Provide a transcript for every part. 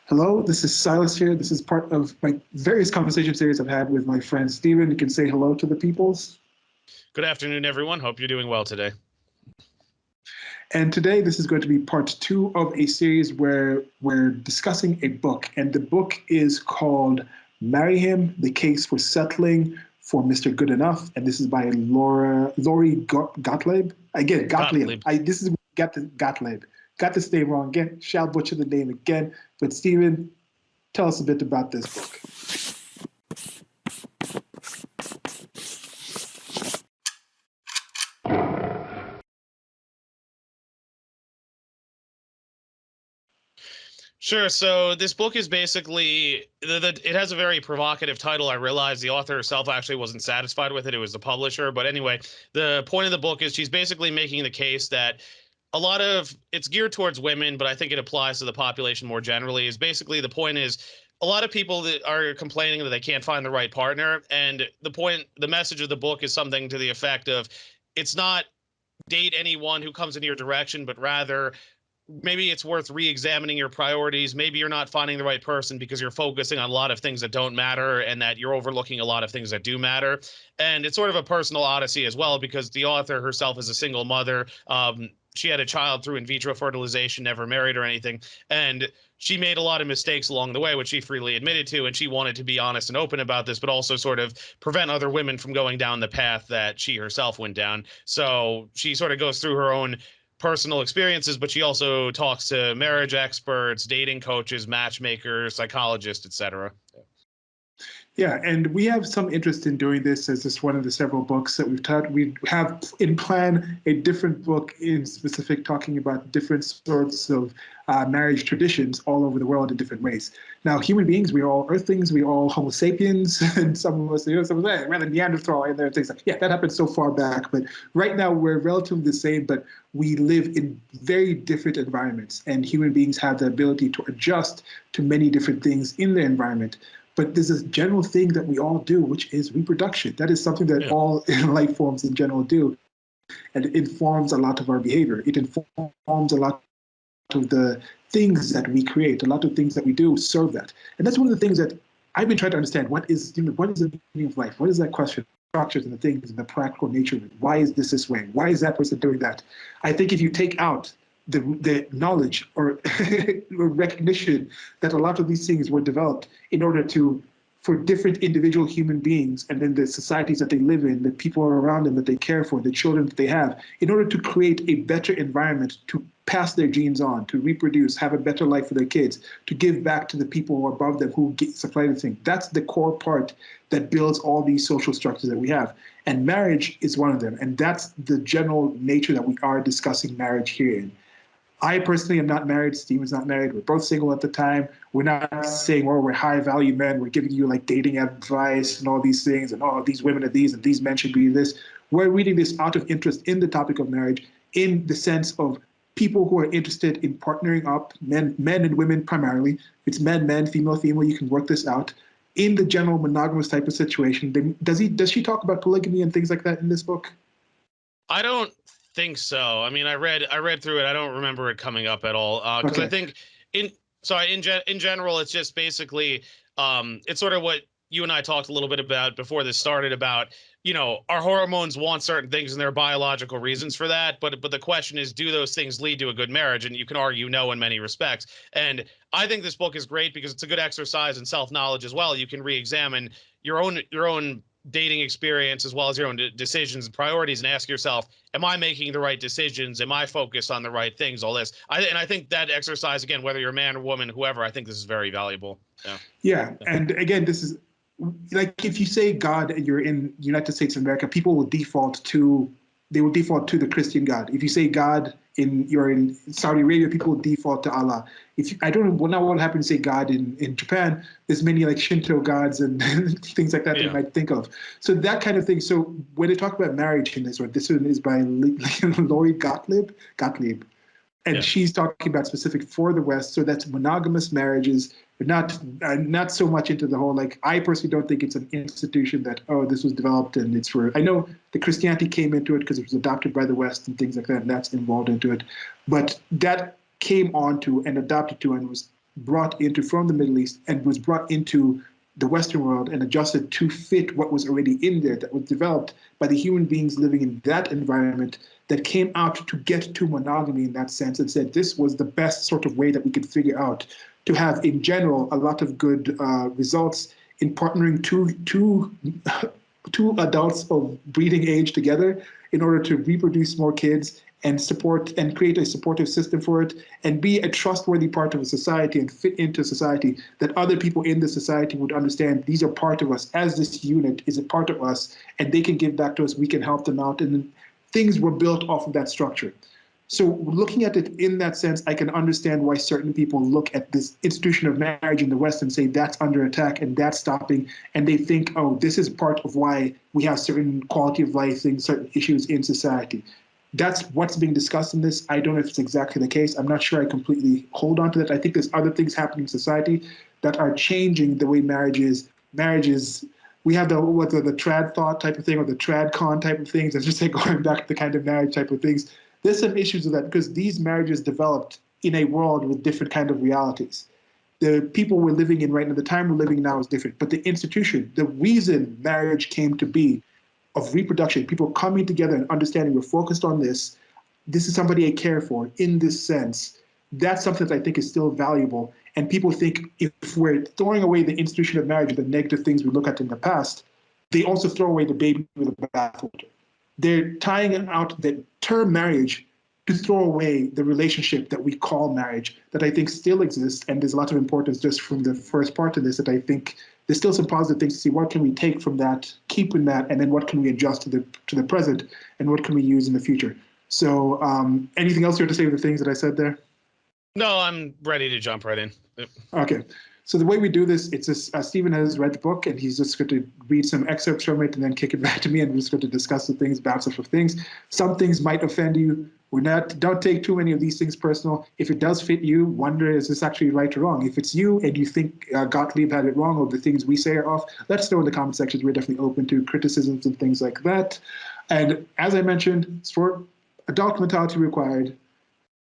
Hello, this is Silas here. This is part of my various conversation series I've had with my friend Steven. You can say hello to the peoples. Good afternoon, everyone. Hope you're doing well today. And today, this is going to be part two of a series where we're discussing a book. And the book is called Marry Him, The Case for Settling for Mr. Good Enough. And this is by Lori Gottlieb. Again, Gottlieb. This is Gottlieb. Got this name wrong again. Shall butcher the name again. But Steven, tell us a bit about this book. Sure. So this book is basically, it has a very provocative title. I realize the author herself actually wasn't satisfied with it. It was the publisher. But anyway, the point of the book is she's basically making the case that it's geared towards women, but I think it applies to the population more generally. Is basically the point is a lot of people that are complaining that they can't find the right partner. And the message of the book is something to the effect of it's not date anyone who comes in your direction, but rather maybe it's worth re-examining your priorities. Maybe you're not finding the right person because you're focusing on a lot of things that don't matter and that you're overlooking a lot of things that do matter. And it's sort of a personal odyssey as well, because the author herself is a single mother. She had a child through in vitro fertilization, never married or anything. And she made a lot of mistakes along the way, which she freely admitted to. And she wanted to be honest and open about this, but also sort of prevent other women from going down the path that she herself went down. So she sort of goes through her own personal experiences, but she also talks to marriage experts, dating coaches, matchmakers, psychologists, etc. Yeah, and we have some interest in doing this as just one of the several books that we've taught. We have in plan a different book in specific talking about different sorts of marriage traditions all over the world in different ways. Now, human beings, we are all earthlings, we are all Homo sapiens, and some of us, some of us, rather Neanderthal, and there are things like, yeah, that happened so far back, but right now we're relatively the same, but we live in very different environments, and human beings have the ability to adjust to many different things in their environment. But there's this general thing that we all do, which is reproduction. That is something that all life forms in general do. And it informs a lot of our behavior. It informs a lot of the things that we create. A lot of things that we do serve that. And that's one of the things that I've been trying to understand. What is the meaning of life? What is that question? Structures and the things and the practical nature of it. Why is this way? Why is that person doing that? I think if you take out the knowledge or recognition that a lot of these things were developed in order for different individual human beings and then the societies that they live in, the people around them that they care for, the children that they have, in order to create a better environment to pass their genes on, to reproduce, have a better life for their kids, to give back to the people who are above them who supply the thing. That's the core part that builds all these social structures that we have. And marriage is one of them. And that's the general nature that we are discussing marriage here in. I personally am not married. Steven's not married. We're both single at the time. We're not saying, well, we're high value men. We're giving you like dating advice and all these things and oh, these women are these and these men should be this. We're reading this out of interest in the topic of marriage in the sense of people who are interested in partnering up, men and women primarily. It's men, female, you can work this out in the general monogamous type of situation. Does she talk about polygamy and things like that in this book? I don't think so. I mean, I read through it. I don't remember it coming up at all. Because I think in general, it's just basically it's sort of what you and I talked a little bit about before this started about, our hormones want certain things and there are biological reasons for that. But the question is, do those things lead to a good marriage? And you can argue no in many respects. And I think this book is great because it's a good exercise in self-knowledge as well. You can re-examine your own dating experience as well as your own decisions and priorities and ask yourself, am I making the right decisions? Am I focused on the right things? All this. I think that exercise, again, whether you're a man or woman, whoever, I think this is very valuable. Yeah. And again, this is like if you say God and you're in the United States of America, people will default to the Christian God. If you say God you're in Saudi Arabia, people will default to Allah. I don't know what happens to say God in Japan. There's many like Shinto gods and things like that they might think of. So that kind of thing. So when they talk about marriage in this one is by Lori Gottlieb. And she's talking about specific for the West. So that's monogamous marriages, but not so much into the whole, like, I personally don't think it's an institution that, oh, this was developed and it's for, I know the Christianity came into it because it was adopted by the West and things like that, and that's involved into it. But that came onto and adopted to and was brought into from the Middle East and was brought into the Western world and adjusted to fit what was already in there, that was developed by the human beings living in that environment, that came out to get to monogamy in that sense, and said this was the best sort of way that we could figure out to have, in general, a lot of good results in partnering two adults of breeding age together in order to reproduce more kids and support and create a supportive system for it and be a trustworthy part of a society and fit into society, that other people in the society would understand these are part of us, as this unit is a part of us, and they can give back to us, we can help them out, and then things were built off of that structure. So looking at it in that sense, I can understand why certain people look at this institution of marriage in the West and say that's under attack and that's stopping, and they think, oh, this is part of why we have certain quality of life things, certain issues in society. That's what's being discussed in this. I don't know if it's exactly the case. I'm not sure I completely hold on to that. I think there's other things happening in society that are changing the way marriage is. Marriage is, we have the trad thought type of thing or the trad con type of things. It's just like going back to the kind of marriage type of things. There's some issues with that because these marriages developed in a world with different kind of realities. The people we're living in right now, the time we're living now is different. But the institution, the reason marriage came to be, of reproduction, people coming together and understanding we're focused on this. This is somebody I care for in this sense. That's something that I think is still valuable. And people think if we're throwing away the institution of marriage, the negative things we look at in the past, they also throw away the baby with the bathwater. They're tying out the term marriage to throw away the relationship that we call marriage, that I think still exists. And there's a lot of importance just from the first part of this that I think there's still some positive things to see. What can we take from that, keep in that, and then what can we adjust to the present, and what can we use in the future? So anything else you have to say with the things that I said there? No, I'm ready to jump right in. Yep. Okay. So the way we do this, it's Stephen has read the book, and he's just going to read some excerpts from it and then kick it back to me, and we're just going to discuss the things, bounce off of things. Some things might offend you. Don't take too many of these things personal. If it does fit you, wonder, is this actually right or wrong? If it's you and you think Gottlieb had it wrong or the things we say are off, let us know in the comment sections. We're definitely open to criticisms and things like that. And as I mentioned, it's for adult mentality required.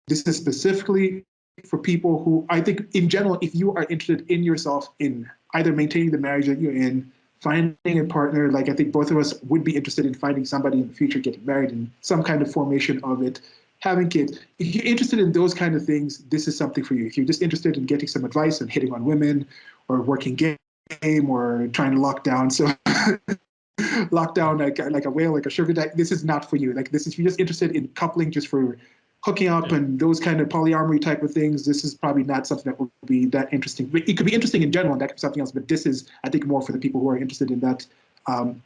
This is specifically for people who, I think in general, if you are interested in yourself, in either maintaining the marriage that you're in, finding a partner, like I think both of us would be interested in finding somebody in the future, getting married, and some kind of formation of it, having kids. If you're interested in those kind of things, this is something for you. If you're just interested in getting some advice and hitting on women or working game or trying to lock down, so lock down like a whale, like a sugar daddy, this is not for you. Like this is, if you're just interested in coupling just for hooking up and those kind of polyamory type of things, this is probably not something that will be that interesting. It could be interesting in general, and that could be something else, but this is, I think, more for the people who are interested in that,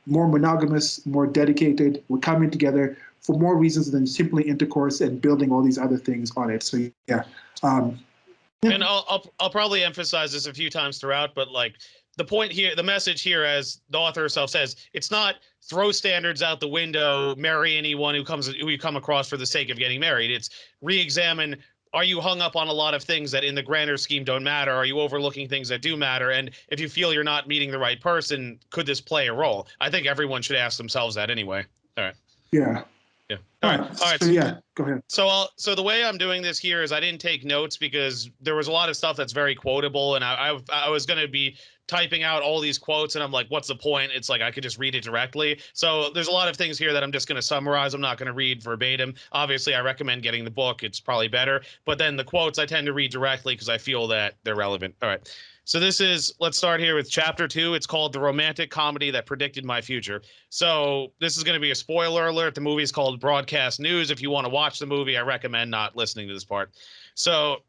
more monogamous, more dedicated, we're coming together for more reasons than simply intercourse and building all these other things on it. So yeah. And I'll probably emphasize this a few times throughout, but like the point here, the message here, as the author herself says, it's not throw standards out the window, marry anyone who you come across for the sake of getting married. It's re-examine, are you hung up on a lot of things that in the grander scheme don't matter? Are you overlooking things that do matter? And if you feel you're not meeting the right person, could this play a role? I think everyone should ask themselves that anyway. All right. Yeah. Yeah. All right. So yeah, go ahead. So the way I'm doing this here is I didn't take notes because there was a lot of stuff that's very quotable, and I was going to be typing out all these quotes, and I'm like, what's the point? It's like I could just read it directly. So there's a lot of things here that I'm just going to summarize. I'm not going to read verbatim. Obviously, I recommend getting the book. It's probably better. But then the quotes I tend to read directly because I feel that they're relevant. All right. So let's start here with chapter 2. It's called The Romantic Comedy That Predicted My Future. So this is going to be a spoiler alert. The movie is called Broadcast News. If you want to watch the movie, I recommend not listening to this part. So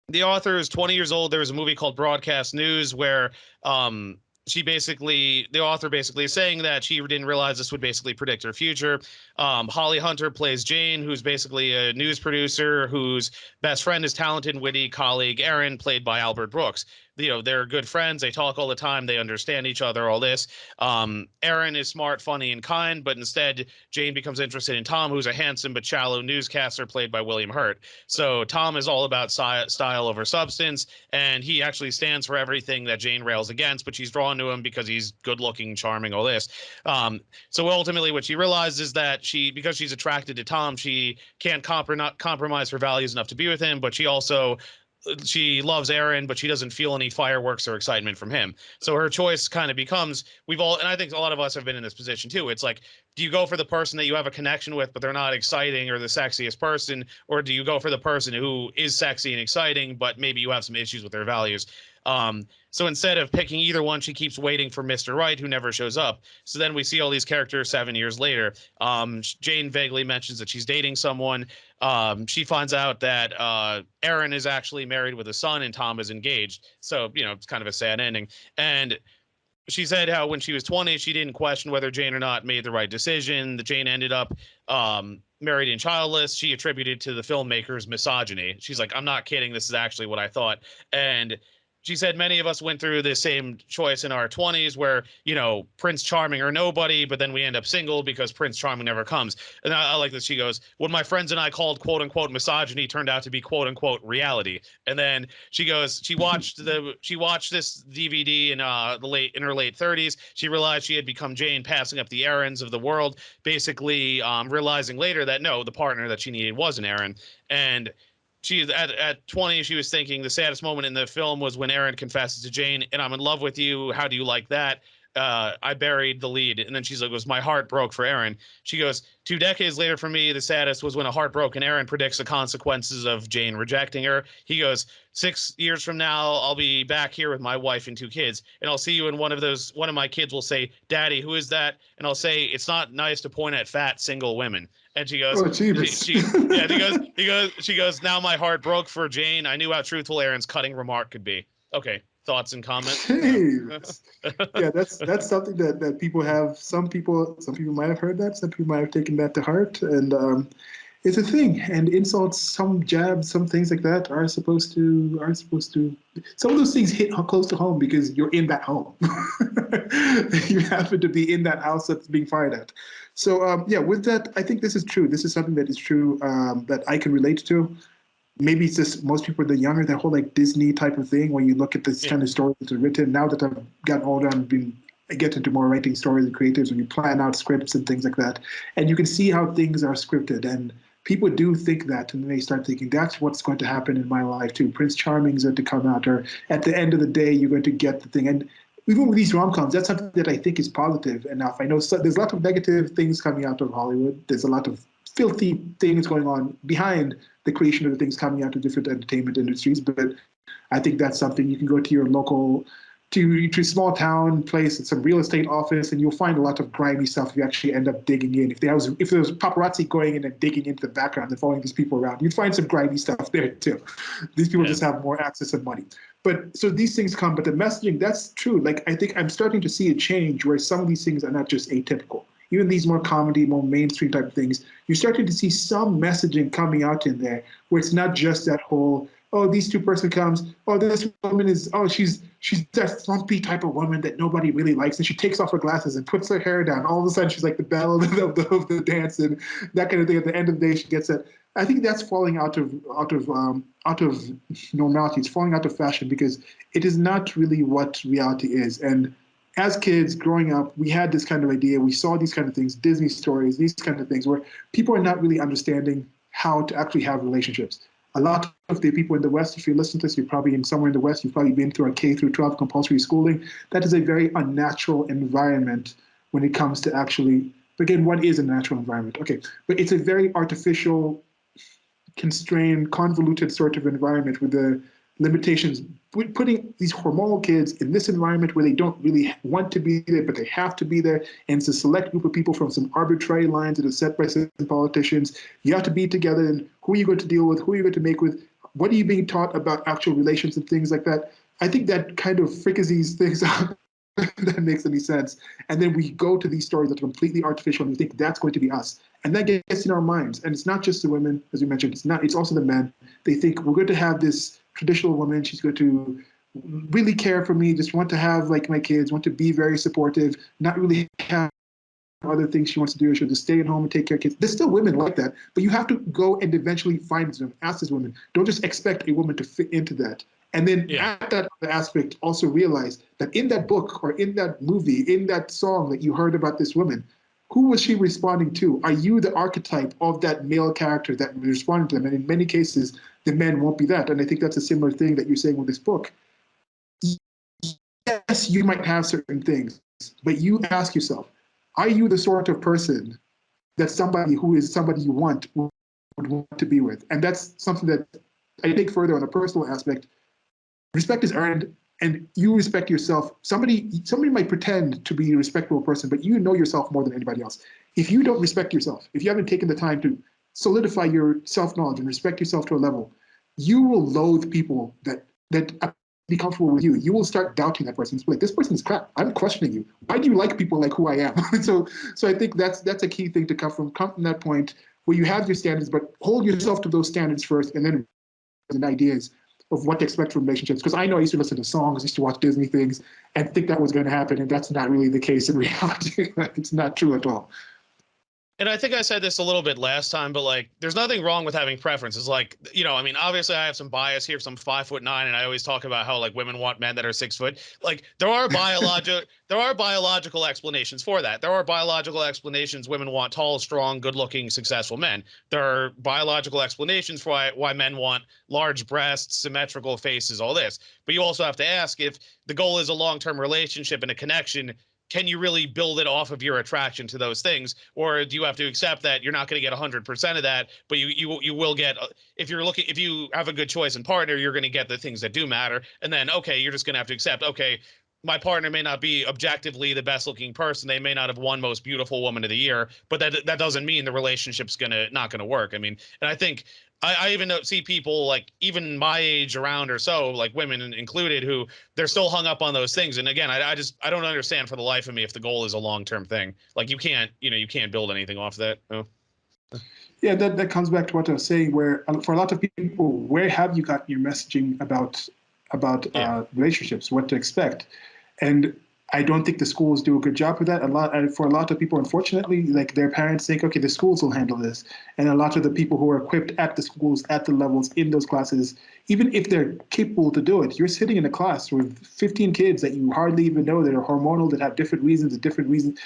the author is 20 years old. There was a movie called Broadcast News where the author basically is saying that she didn't realize this would basically predict her future. Holly Hunter plays Jane, who's basically a news producer whose best friend is talented and witty colleague Erin, played by Albert Brooks. They're good friends. They talk all the time. They understand each other, all this. Erin is smart, funny, and kind, but instead Jane becomes interested in Tom, who's a handsome but shallow newscaster played by William Hurt. So Tom is all about style over substance, and he actually stands for everything that Jane rails against, but she's drawn to him because he's good looking, charming, all this. So ultimately what she realizes is that because she's attracted to Tom, she can't compromise her values enough to be with him, but she also she loves Aaron, but she doesn't feel any fireworks or excitement from him. So her choice kind of becomes, and I think a lot of us have been in this position too. It's like, do you go for the person that you have a connection with, but they're not exciting or the sexiest person, or do you go for the person who is sexy and exciting, but maybe you have some issues with their values? So instead of picking either one, she keeps waiting for Mr. Right, who never shows up. So then we see all these characters 7 years later. Jane vaguely mentions that she's dating someone. She finds out that Aaron is actually married with a son and Tom is engaged. So, it's kind of a sad ending. And she said how when she was 20, she didn't question whether Jane or not made the right decision. The Jane ended up married and childless. She attributed to the filmmaker's misogyny. She's like, I'm not kidding. This is actually what I thought. And she said many of us went through the same choice in our 20s where, Prince Charming or nobody, but then we end up single because Prince Charming never comes. And I like this. She goes, what my friends and I called quote unquote misogyny turned out to be quote unquote reality. And then she goes, she watched this DVD in her late 30s. She realized she had become Jane, passing up the errands of the world, basically realizing later that no, the partner that she needed wasn't Aaron. And she at 20, she was thinking the saddest moment in the film was when Aaron confesses to Jane, and I'm in love with you. How do you like that? I buried the lead. And then she's like, was my heart broke for Aaron? She goes, 2 decades later for me, the saddest was when a heartbroken Aaron predicts the consequences of Jane rejecting her. He goes, 6 years from now, I'll be back here with my wife and 2 kids. And I'll see you in one of my kids will say, Daddy, who is that? And I'll say, it's not nice to point at fat single women. And she goes, Oh, Jeebus. she goes, now my heart broke for Jane. I knew how truthful Aaron's cutting remark could be. Okay. Thoughts and comments? Jeez. Yeah, that's something that people have. Some people might have heard that. Some people might have taken that to heart, and it's a thing. And insults, some jabs, some things like that are supposed to. Some of those things hit close to home because you're in that home. You happen to be in that house that's being fired at. So yeah, with that, I think this is true. This is something that is true that I can relate to. Maybe it's just most people that are younger, that whole like Disney type of thing, when you look at this kind of stories that are written. Now that I've gotten older and I get into more writing stories and creatives, when you plan out scripts and things like that, and you can see how things are scripted, and people do think that, and then they start thinking that's what's going to happen in my life too. Prince Charming is going to come out, or at the end of the day, you're going to get the thing. And even with these rom-coms, that's something that I think is positive enough. I know there's a lot of negative things coming out of Hollywood. There's a lot of filthy things going on behind the creation of the things coming out of different entertainment industries. But I think that's something you can go to your local, to a small town place, at some real estate office, and you'll find a lot of grimy stuff if you actually end up digging in. If there was paparazzi going in and digging into the background and following these people around, you'd find some grimy stuff there too. These people just have more access and money. But so these things come, but the messaging, that's true. Like, I think I'm starting to see a change where some of these things are not just atypical. Even these more comedy, more mainstream type of things, you're starting to see some messaging coming out in there where it's not just that whole, oh, these two-person comes, oh, this woman is, oh, she's that frumpy type of woman that nobody really likes, and she takes off her glasses and puts her hair down. All of a sudden, she's like the belle of the dance and that kind of thing. At the end of the day, she gets it. I think that's falling out of normality. It's falling out of fashion because it is not really what reality is. And as kids growing up, we had this kind of idea. We saw these kind of things, Disney stories, these kind of things, where people are not really understanding how to actually have relationships. A lot of the people in the West, if you listen to this, you're probably in somewhere in the West, you've probably been through a K through 12 compulsory schooling. That is a very unnatural environment when it comes to actually, again, what is a natural environment? Okay, but it's a very artificial, constrained, convoluted sort of environment with the limitations, putting these hormonal kids in this environment where they don't really want to be there, but they have to be there. And it's a select group of people from some arbitrary lines that are set by some politicians. You have to be together, and who are you going to deal with? Who are you going to make with? What are you being taught about actual relations and things like that? I think that kind of fricassees things out. That makes any sense. And then we go to these stories that are completely artificial, and we think that's going to be us. And that gets in our minds. And it's not just the women, as you mentioned, it's also the men. They think we're going to have this traditional woman, she's going to really care for me, just want to have like my kids, want to be very supportive, not really have other things she wants to do. She'll just stay at home and take care of kids. There's still women like that, but you have to go and eventually find them, ask these women. Don't just expect a woman to fit into that. And then at that aspect, also realize that in that book or in that movie, in that song that you heard about this woman, who was she responding to? Are you the archetype of that male character that was responding to them? And in many cases, the men won't be that. And I think that's a similar thing that you're saying with this book. Yes, you might have certain things, but you ask yourself, are you the sort of person that somebody who is somebody you want would want to be with? And that's something that I take further on a personal aspect. Respect is earned, and you respect yourself. Somebody might pretend to be a respectable person, but you know yourself more than anybody else. If you don't respect yourself, if you haven't taken the time to solidify your self-knowledge and respect yourself to a level, you will loathe people that be comfortable with you. You will start doubting that person. It's like, this person is crap. I'm questioning you. Why do you like people like who I am? so I think that's a key thing to come from that point where you have your standards, but hold yourself to those standards first, and then ideas of what to expect from relationships. Because I know I used to listen to songs, I used to watch Disney things, and think that was going to happen, and that's not really the case in reality. It's not true at all. And I think I said this a little bit last time, but like, there's nothing wrong with having preferences. Like, you know, I mean, obviously I have some bias here because I'm 5'9", and I always talk about how like women want men that are 6 foot. Like, there are biological explanations for that. There are biological explanations women want tall, strong, good-looking, successful men. There are biological explanations for why men want large breasts, symmetrical faces, all this. But you also have to ask, if the goal is a long-term relationship and a connection, can you really build it off of your attraction to those things, or do you have to accept that you're not going to get 100% of that, but you will get, if you have a good choice in partner, you're going to get the things that do matter. And then, okay, you're just going to have to accept, okay, my partner may not be objectively the best looking person, they may not have won most beautiful woman of the year, but that doesn't mean the relationship's not gonna work. I mean, and I think I even see people like even my age around or so, like women included, who they're still hung up on those things. And again, I don't understand for the life of me if the goal is a long-term thing. Like, you can't build anything off that. Oh. Yeah, that comes back to what I was saying, where for a lot of people, where have you gotten your messaging about relationships, what to expect? And I don't think the schools do a good job with that. For a lot of people, unfortunately, like their parents think, okay, the schools will handle this. And a lot of the people who are equipped at the schools, at the levels, in those classes, even if they're capable to do it, you're sitting in a class with 15 kids that you hardly even know, that are hormonal, that have different reasons,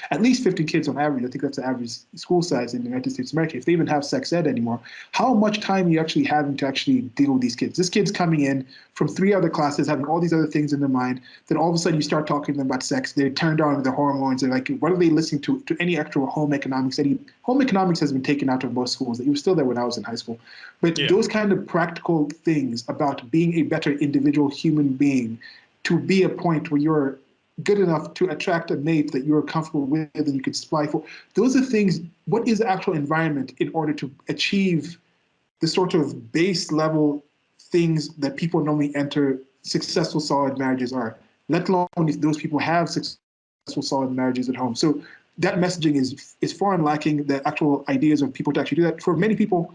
at least 15 kids on average. I think that's the average school size in the United States of America. If they even have sex ed anymore, how much time are you actually having to actually deal with these kids? This kid's coming in from 3 other classes, having all these other things in their mind. Then all of a sudden you start talking to them about sex. They're turned on with the hormones. They're like, what are they listening to any actual home economics? Home economics has been taken out of most schools. It was still there when I was in high school. But those kind of practical things about being a better individual human being, to be a point where you're good enough to attract a mate that you're comfortable with and you can supply for, those are things. What is the actual environment in order to achieve the sort of base level things that people normally enter successful, solid marriages are, let alone if those people have successful, solid marriages at home. So that messaging is far and lacking the actual ideas of people to actually do that. For many people,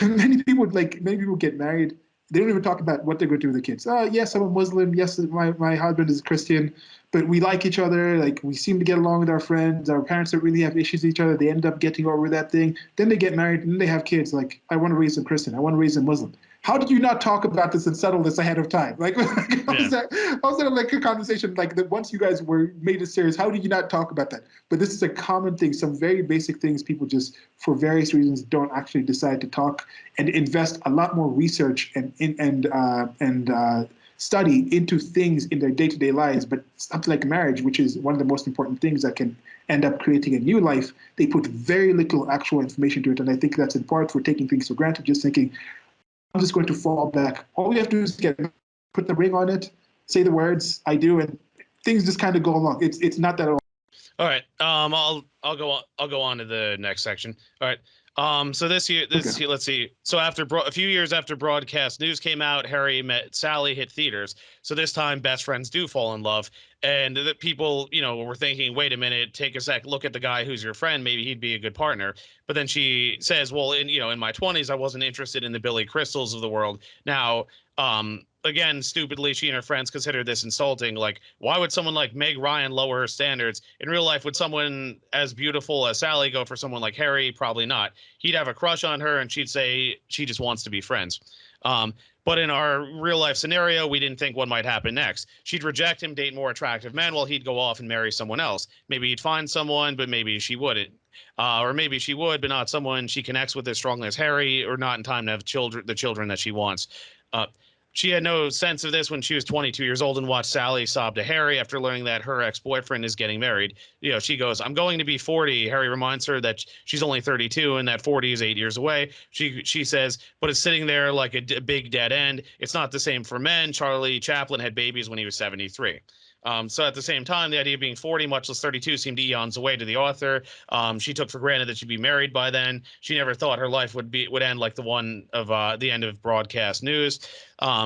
many people get married, they don't even talk about what they're going to do with the kids. Yes, I'm a Muslim. Yes, my husband is a Christian, but we like each other. Like, we seem to get along with our friends. Our parents don't really have issues with each other. They end up getting over that thing. Then they get married and then they have kids. Like, I want to raise them Christian. I want to raise them Muslim. How did you not talk about this and settle this ahead of time? Like, how was that like a conversation? Like, that once you guys were made it serious, how did you not talk about that? But this is a common thing. Some very basic things people just, for various reasons, don't actually decide to talk and invest a lot more research and study into things in their day-to-day lives. But something like marriage, which is one of the most important things that can end up creating a new life, they put very little actual information to it. And I think that's in part for taking things for granted, just thinking, I'm just going to fall back. All we have to do is put the ring on it, say the words, I do, and things just kind of go along. It's not that at all. All right. I'll go on to the next section. All right. So this year, let's see. So a few years after broadcast news came out, Harry Met Sally hit theaters. So this time, best friends do fall in love, and the people, were thinking, wait a minute, take a sec, look at the guy who's your friend, maybe he'd be a good partner. But then she says, well, in my 20s, I wasn't interested in the Billy Crystals of the world. Now, again, stupidly, she and her friends considered this insulting. Like, why would someone like Meg Ryan lower her standards? In real life, would someone as beautiful as Sally go for someone like Harry? Probably not. He'd have a crush on her, and she'd say she just wants to be friends. But in our real life scenario, we didn't think what might happen next. She'd reject him, date more attractive men, while he'd go off and marry someone else. Maybe he'd find someone, but maybe she wouldn't. Or maybe she would, but not someone she connects with as strongly as Harry, or not in time to have the children that she wants. Uh, she had no sense of this when she was 22 years old and watched Sally sob to Harry after learning that her ex-boyfriend is getting married. She goes, "I'm going to be 40." Harry reminds her that she's only 32 and that 40 is 8 years away. She says, "But it's sitting there like a big dead end. It's not the same for men. Charlie Chaplin had babies when he was 73." So at the same time, the idea of being 40, much less 32, seemed eons away to the author. She took for granted that she'd be married by then. She never thought her life would end like the one of the end of broadcast news.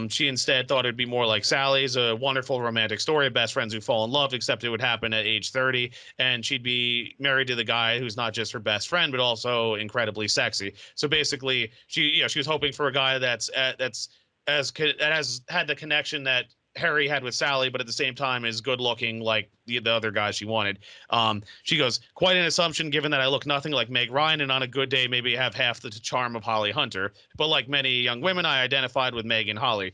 She instead thought it'd be more like Sally's, a wonderful romantic story of best friends who fall in love, except it would happen at age 30, and she'd be married to the guy who's not just her best friend, but also incredibly sexy. So basically, she was hoping for a guy that has had the connection that Harry had with Sally, but at the same time is good looking like the other guys she wanted. She goes, "Quite an assumption given that I look nothing like Meg Ryan, and on a good day maybe have half the charm of Holly Hunter. But like many young women, I identified with Meg and Holly.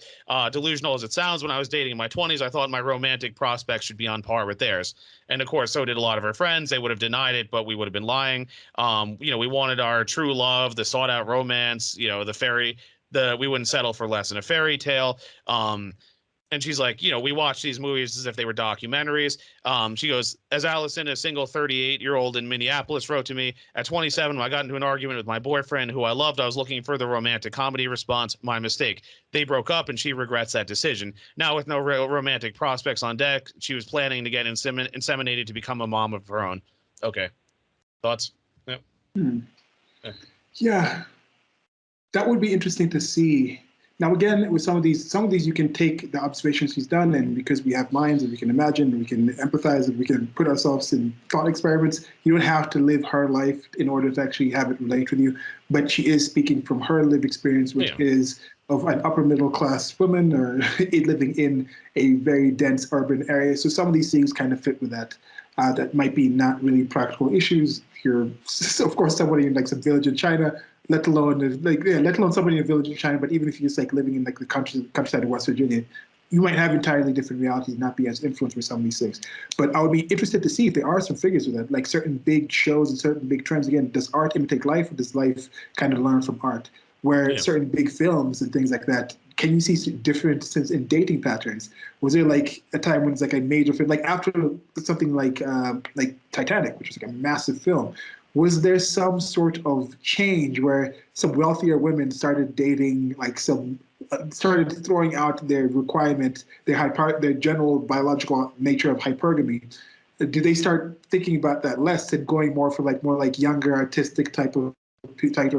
Delusional as it sounds, when I was dating in my 20s, I thought my romantic prospects should be on par with theirs. And of course, so did a lot of her friends. They would have denied it, but we would have been lying. We wanted our true love, the sought out romance, the fairy, we wouldn't settle for less than a fairy tale. And she's like, we watch these movies as if they were documentaries. She goes, as Allison, a single 38-year-old in Minneapolis, wrote to me, at 27, when I got into an argument with my boyfriend, who I loved, I was looking for the romantic comedy response. My mistake. They broke up, and she regrets that decision. Now, with no real romantic prospects on deck, she was planning to get inseminated to become a mom of her own. Okay. Thoughts? Yeah. Yeah, that would be interesting to see. Now, again, with some of these you can take the observations he's done, and because we have minds and we can imagine, and we can empathize, and we can put ourselves in thought experiments. You don't have to live her life in order to actually have it relate with you. But she is speaking from her lived experience, which is of an upper middle class woman or living in a very dense urban area. So some of these things kind of fit with that. That might be not really practical issues. If you're, of course, somebody in like some village in China, let alone somebody in a village in China, but even if you're just like living in like the countryside of West Virginia, you might have entirely different realities, not be as influenced with some of these things. But I would be interested to see if there are some figures with that, like certain big shows and certain big trends. Again, does art imitate life, or does life kind of learn from art? Where certain big films and things like that, can you see differences in dating patterns? Was there like a time when it's like a major film, like after something like Titanic, which was like a massive film? Was there some sort of change where some wealthier women started dating, like started throwing out their requirement, their general biological nature of hypergamy? Did they start thinking about that less and going more for more like younger artistic type of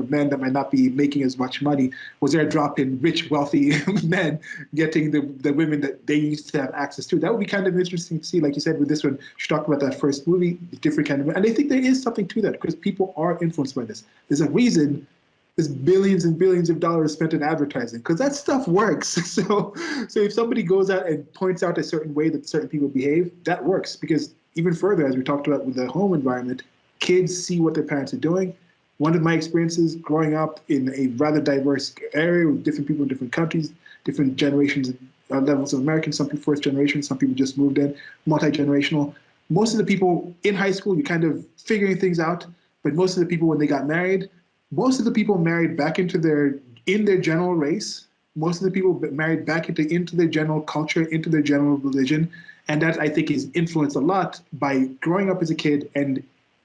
men that might not be making as much money? Was there a drop in rich, wealthy men getting the women that they used to have access to? That would be kind of interesting to see. Like you said, with this one, she talked about that first movie, different kind of, and I think there is something to that because people are influenced by this. There's a reason there's billions and billions of dollars spent in advertising because that stuff works. So if somebody goes out and points out a certain way that certain people behave, that works because even further, as we talked about with the home environment, kids see what their parents are doing. One of my experiences growing up in a rather diverse area with different people in different countries, different generations, levels of Americans, some people first generation, some people just moved in, multi-generational. Most of the people in high school, you're kind of figuring things out, but most of the people when they got married, most of the people married back in their general race, most of the people married back into their general culture, into their general religion. And that I think is influenced a lot by growing up as a kid and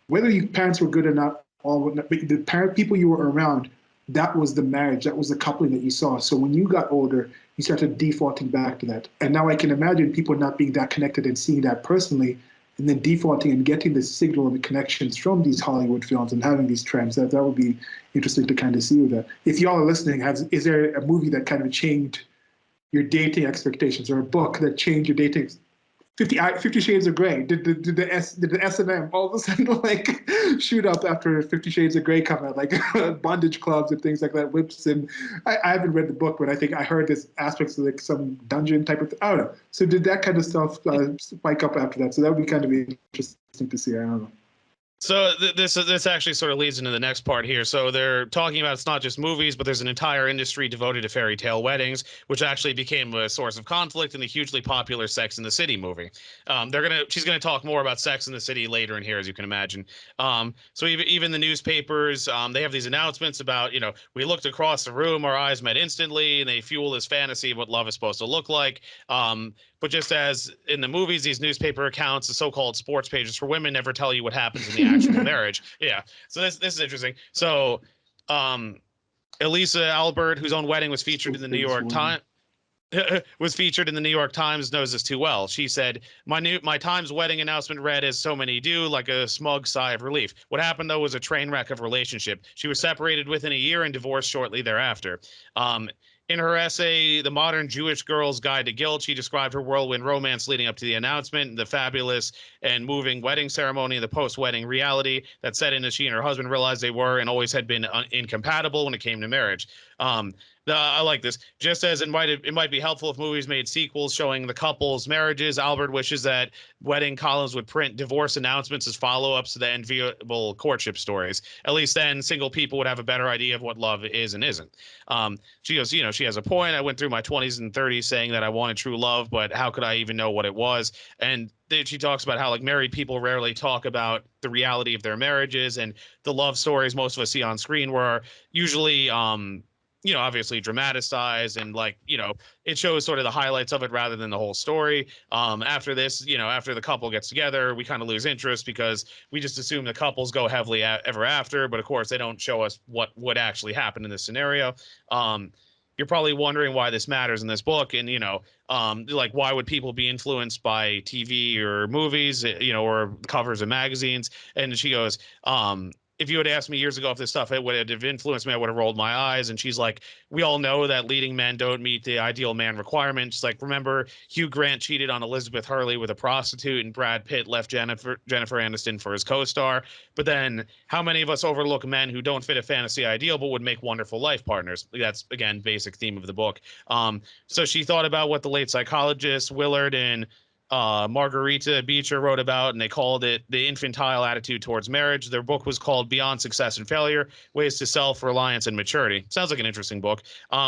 whether your parents were good or not, the people you were around, that was the marriage, that was the coupling that you saw. So when you got older, you started defaulting back to that. And now I can imagine people not being that connected and seeing that personally, and then defaulting and getting the signal and the connections from these Hollywood films and having these trends. That would be interesting to kind of see with that. If y'all are listening, is there a movie that kind of changed your dating expectations or a book that changed your dating 50 Shades of Grey? Did the S&M all of a sudden like shoot up after 50 Shades of Grey come out, like bondage clubs and things like that, whips? And I haven't read the book, but I think I heard this aspects of like some dungeon type of thing. I don't know. So did that kind of stuff spike up after that? So that would be kind of interesting to see. I don't know. So this actually sort of leads into the next part here. So they're talking about it's not just movies, but there's an entire industry devoted to fairy tale weddings, which actually became a source of conflict in the hugely popular Sex and the City movie. She's gonna talk more about Sex and the City later in here, as you can imagine. So even the newspapers, they have these announcements about, we looked across the room, our eyes met instantly, and they fuel this fantasy of what love is supposed to look like. But just as in the movies, these newspaper accounts, the so-called sports pages for women, never tell you what happens in the actual marriage. Yeah. So this is interesting. So, um, Elisa Albert, whose own wedding was featured in the New York Times, was featured in the New York Times, knows this too well. She said, my Times wedding announcement read as so many do, like a smug sigh of relief. What happened though was a train wreck of relationship. She was separated within a year and divorced shortly thereafter. Um, in her essay, The Modern Jewish Girl's Guide to Guilt, she described her whirlwind romance leading up to the announcement, the fabulous and moving wedding ceremony, and the post-wedding reality that set in as she and her husband realized they were and always had been incompatible when it came to marriage. Um, I like this. Just as it might be helpful if movies made sequels showing the couple's marriages, Albert wishes that wedding columns would print divorce announcements as follow-ups to the enviable courtship stories. At least then, single people would have a better idea of what love is and isn't. She goes, she has a point. I went through my 20s and 30s saying that I wanted true love, but how could I even know what it was? And then she talks about how like married people rarely talk about the reality of their marriages and the love stories most of us see on screen were usually obviously dramatized and like, it shows sort of the highlights of it rather than the whole story. After this, after the couple gets together, we kind of lose interest because we just assume the couples go heavily ever after. But of course, they don't show us what would actually happen in this scenario. You're probably wondering why this matters in this book, and like why would people be influenced by TV or movies, or covers of magazines? And she goes, if you had asked me years ago if this stuff would have influenced me, I would have rolled my eyes. And she's like, we all know that leading men don't meet the ideal man requirements. Like, remember, Hugh Grant cheated on Elizabeth Hurley with a prostitute, and Brad Pitt left Jennifer Aniston for his co-star. But then, how many of us overlook men who don't fit a fantasy ideal but would make wonderful life partners? That's again basic theme of the book. So she thought about what the late psychologists Willard and Margarita Beecher wrote about, and they called it the infantile attitude towards marriage. Their book was called Beyond Success and Failure: Ways to Self-Reliance and Maturity. Sounds like an interesting book.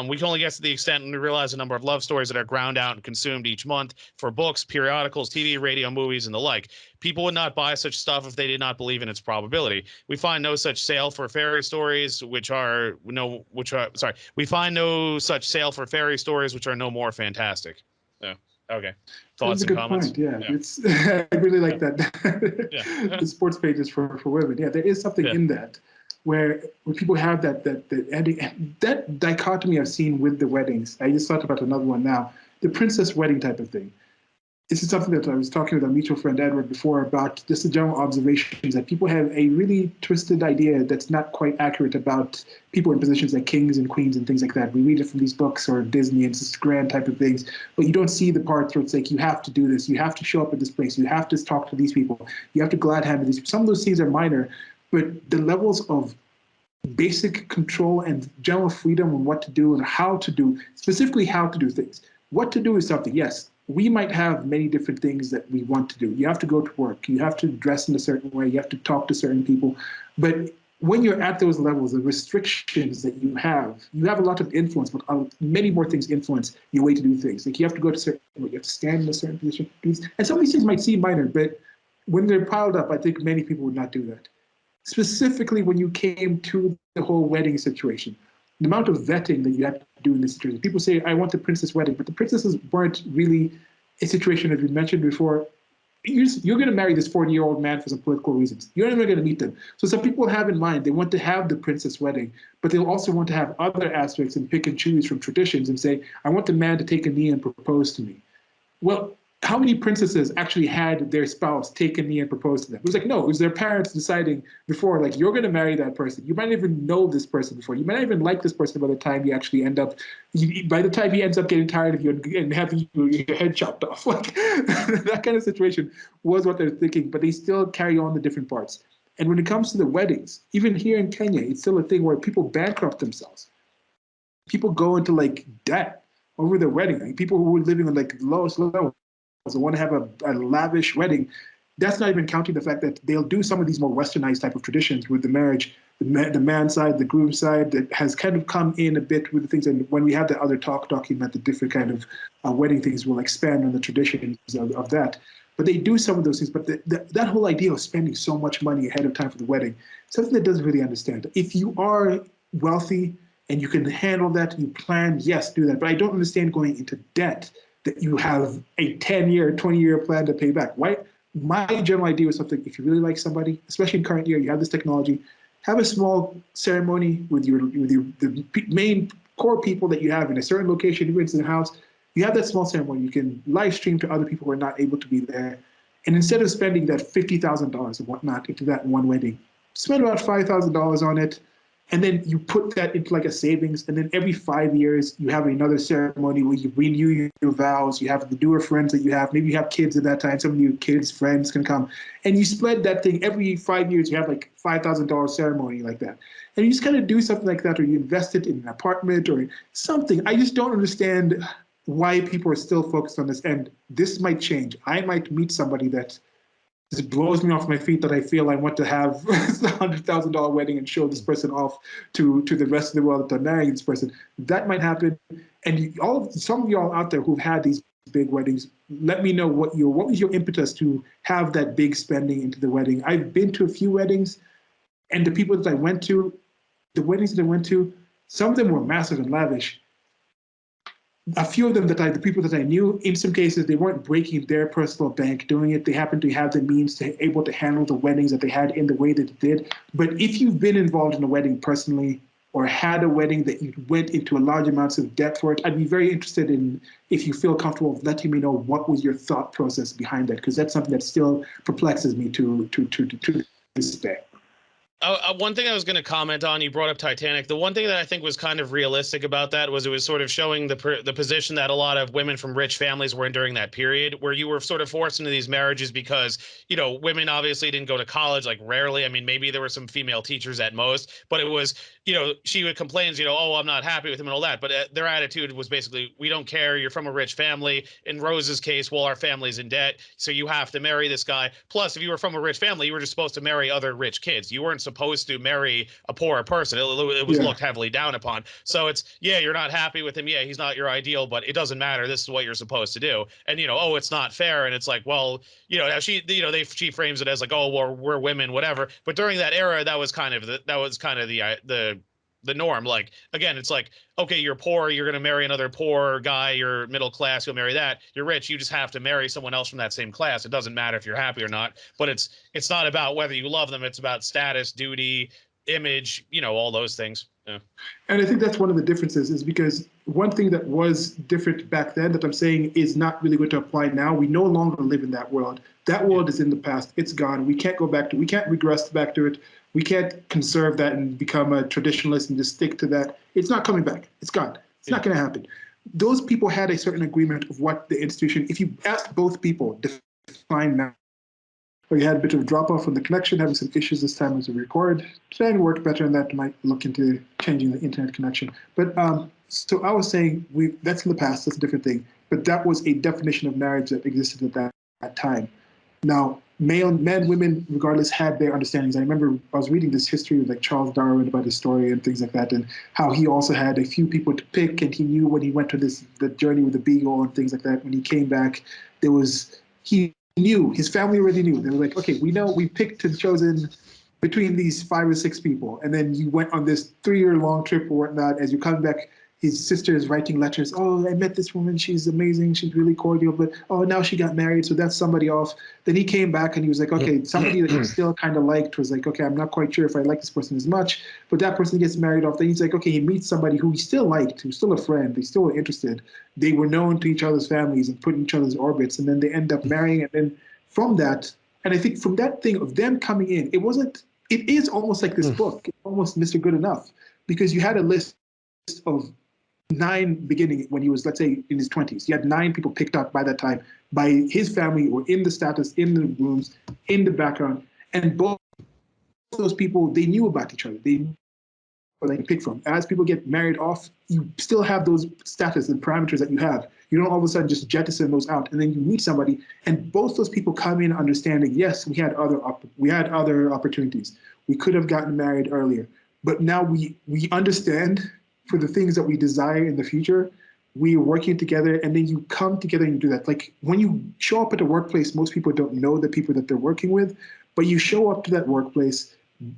We can only get to the extent when we realize the number of love stories that are ground out and consumed each month for books, periodicals, TV, radio, movies, and the like. People would not buy such stuff if they did not believe in its probability. We find no such sale for fairy stories, we find no such sale for fairy stories which are no more fantastic. Yeah. Okay. That's Thoughts a and good comments? point. Yeah, Yeah. it's I really like Yeah. that. Yeah. The sports pages for women. Yeah, there is something Yeah. in that where people have that dichotomy I've seen with the weddings. I just thought about another one now, the princess wedding type of thing. This is something that I was talking with our mutual friend Edward before about just the general observations that people have a really twisted idea that's not quite accurate about people in positions like kings and queens and things like that. We read it from these books or Disney and it's grand type of things, but you don't see the parts where it's like you have to do this, you have to show up at this place, you have to talk to these people, you have to glad hand to these people. Some of those things are minor, but the levels of basic control and general freedom on what to do and how to do, specifically how to do things. What to do is something, yes, we might have many different things that we want to do. You have to go to work, you have to dress in a certain way, you have to talk to certain people. But when you're at those levels, the restrictions that you have a lot of influence, but many more things influence your way to do things. Like you have to go to certain, you have to stand in a certain position. And some of these things might seem minor, but when they're piled up, I think many people would not do that. Specifically when you came to the whole wedding situation, the amount of vetting that you had to do in this situation. People say, I want the princess wedding, but the princesses weren't really a situation, as we mentioned before. You're going to marry this 40-year-old man for some political reasons. You're never going to meet them. So some people have in mind, they want to have the princess wedding, but they'll also want to have other aspects and pick and choose from traditions and say, I want the man to take a knee and propose to me. Well, how many princesses actually had their spouse take a knee and propose to them? It was like, no, it was their parents deciding before, like, you're going to marry that person. You might not even know this person before. You might not even like this person by the time you actually by the time he ends up getting tired of you and having your head chopped off. Like, that kind of situation was what they're thinking, but they still carry on the different parts. And when it comes to the weddings, even here in Kenya, it's still a thing where people bankrupt themselves. People go into like debt over their wedding. Like people who were living on like the lowest level, so want to have a lavish wedding, that's not even counting the fact that they'll do some of these more westernized type of traditions with the marriage, the man side, the groom side, that has kind of come in a bit with the things. And when we have the other talk document, the different kind of wedding things will expand on the traditions of that. But they do some of those things. But that whole idea of spending so much money ahead of time for the wedding, something that doesn't really understand. If you are wealthy and you can handle that, you plan, yes, do that. But I don't understand going into debt that you have a 10-year, 20-year plan to pay back. Why? My general idea was something, if you really like somebody, especially in current year, you have this technology, have a small ceremony with the main core people that you have in a certain location, even in the house. You have that small ceremony. You can live stream to other people who are not able to be there. And instead of spending that $50,000 and whatnot into that one wedding, spend about $5,000 on it. And then you put that into like a savings. And then every 5 years, you have another ceremony where you renew your vows. You have the newer friends that you have. Maybe you have kids at that time. Some of your kids' friends can come. And you spread that thing every 5 years. You have like $5,000 ceremony like that. And you just kind of do something like that, or you invest it in an apartment or something. I just don't understand why people are still focused on this. And this might change. I might meet somebody that it blows me off my feet that I feel I want to have a $100,000 wedding and show this person off to the rest of the world that they're marrying this person. That might happen. And some of y'all out there who've had these big weddings, let me know what was your impetus to have that big spending into the wedding. I've been to a few weddings, and the people that I went to, the weddings that I went to, some of them were massive and lavish. A few of them the people that I knew, in some cases, they weren't breaking their personal bank doing it. They happened to have the means to able to handle the weddings that they had in the way that it did. But if you've been involved in a wedding personally, or had a wedding that you went into a large amounts of debt for it, I'd be very interested in, if you feel comfortable, letting me know what was your thought process behind that, because that's something that still perplexes me to this day. One thing I was going to comment on, you brought up Titanic. The one thing that I think was kind of realistic about that was it was sort of showing the position that a lot of women from rich families were in during that period, where you were sort of forced into these marriages because, women obviously didn't go to college, like rarely. I mean, maybe there were some female teachers at most, but it was, she would complain, oh, I'm not happy with him and all that. But their attitude was basically, we don't care. You're from a rich family. In Rose's case, well, our family's in debt, so you have to marry this guy. Plus, if you were from a rich family, you were just supposed to marry other rich kids. You weren't supposed to marry a poorer person. It was looked heavily down upon. So it's, you're not happy with him. Yeah, he's not your ideal, but it doesn't matter. This is what you're supposed to do. And, oh, it's not fair. And it's like, well, now she frames it as like, oh, well, we're women, whatever. But during that era, that was kind of the norm. Like, again, it's like, okay, you're poor, you're going to marry another poor guy, you're middle class, you'll marry that. You're rich, you just have to marry someone else from that same class. It doesn't matter if you're happy or not, but it's not about whether you love them. It's about status, duty, image, all those things. Yeah. And I think that's one of the differences, is because one thing that was different back then that I'm saying is not really going to apply now. We no longer live in that world. That world is in the past. It's gone. We can't go back to it. We can't regress back to it. We can't conserve that and become a traditionalist and just stick to that. It's not coming back. It's gone. It's not going to happen. Those people had a certain agreement of what the institution, if you ask both people, define now. We had a bit of a drop off on the connection, having some issues this time as we record. Trying to work better on that, might look into changing the internet connection. But so I was saying, that's in the past, that's a different thing. But that was a definition of marriage that existed at that time. Now, men, women, regardless, had their understandings. I remember I was reading this history of like Charles Darwin about his story and things like that, and how he also had a few people to pick, and he knew when he went to the journey with the beagle and things like that, when he came back, he knew, his family already knew. They were like, okay, we know we picked and chosen between these 5 or 6 people. And then you went on this 3-year long trip or whatnot. As you come back, his sister is writing letters. Oh, I met this woman. She's amazing. She's really cordial. But, oh, now she got married. So that's somebody off. Then he came back and he was like, okay, somebody that he still kind of liked was like, okay, I'm not quite sure if I like this person as much. But that person gets married off. Then he's like, okay, he meets somebody who he still liked, who's still a friend. They still were interested. They were known to each other's families and put in each other's orbits. And then they end up marrying. And then from that, and I think from that thing of them coming in, it is almost like this book, almost Mr. Good Enough, because you had a list of 9 beginning when he was, let's say, in his 20s. He had 9 people picked up by that time by his family or in the status, in the rooms, in the background. And both those people, they knew about each other. They knew where they could pick from. As people get married off, you still have those status and parameters that you have. You don't all of a sudden just jettison those out, and then you meet somebody, and both those people come in understanding, yes, we had other opportunities. We could have gotten married earlier, but now we understand for the things that we desire in the future. We are working together, and then you come together and you do that. Like when you show up at a workplace, most people don't know the people that they're working with, but you show up to that workplace,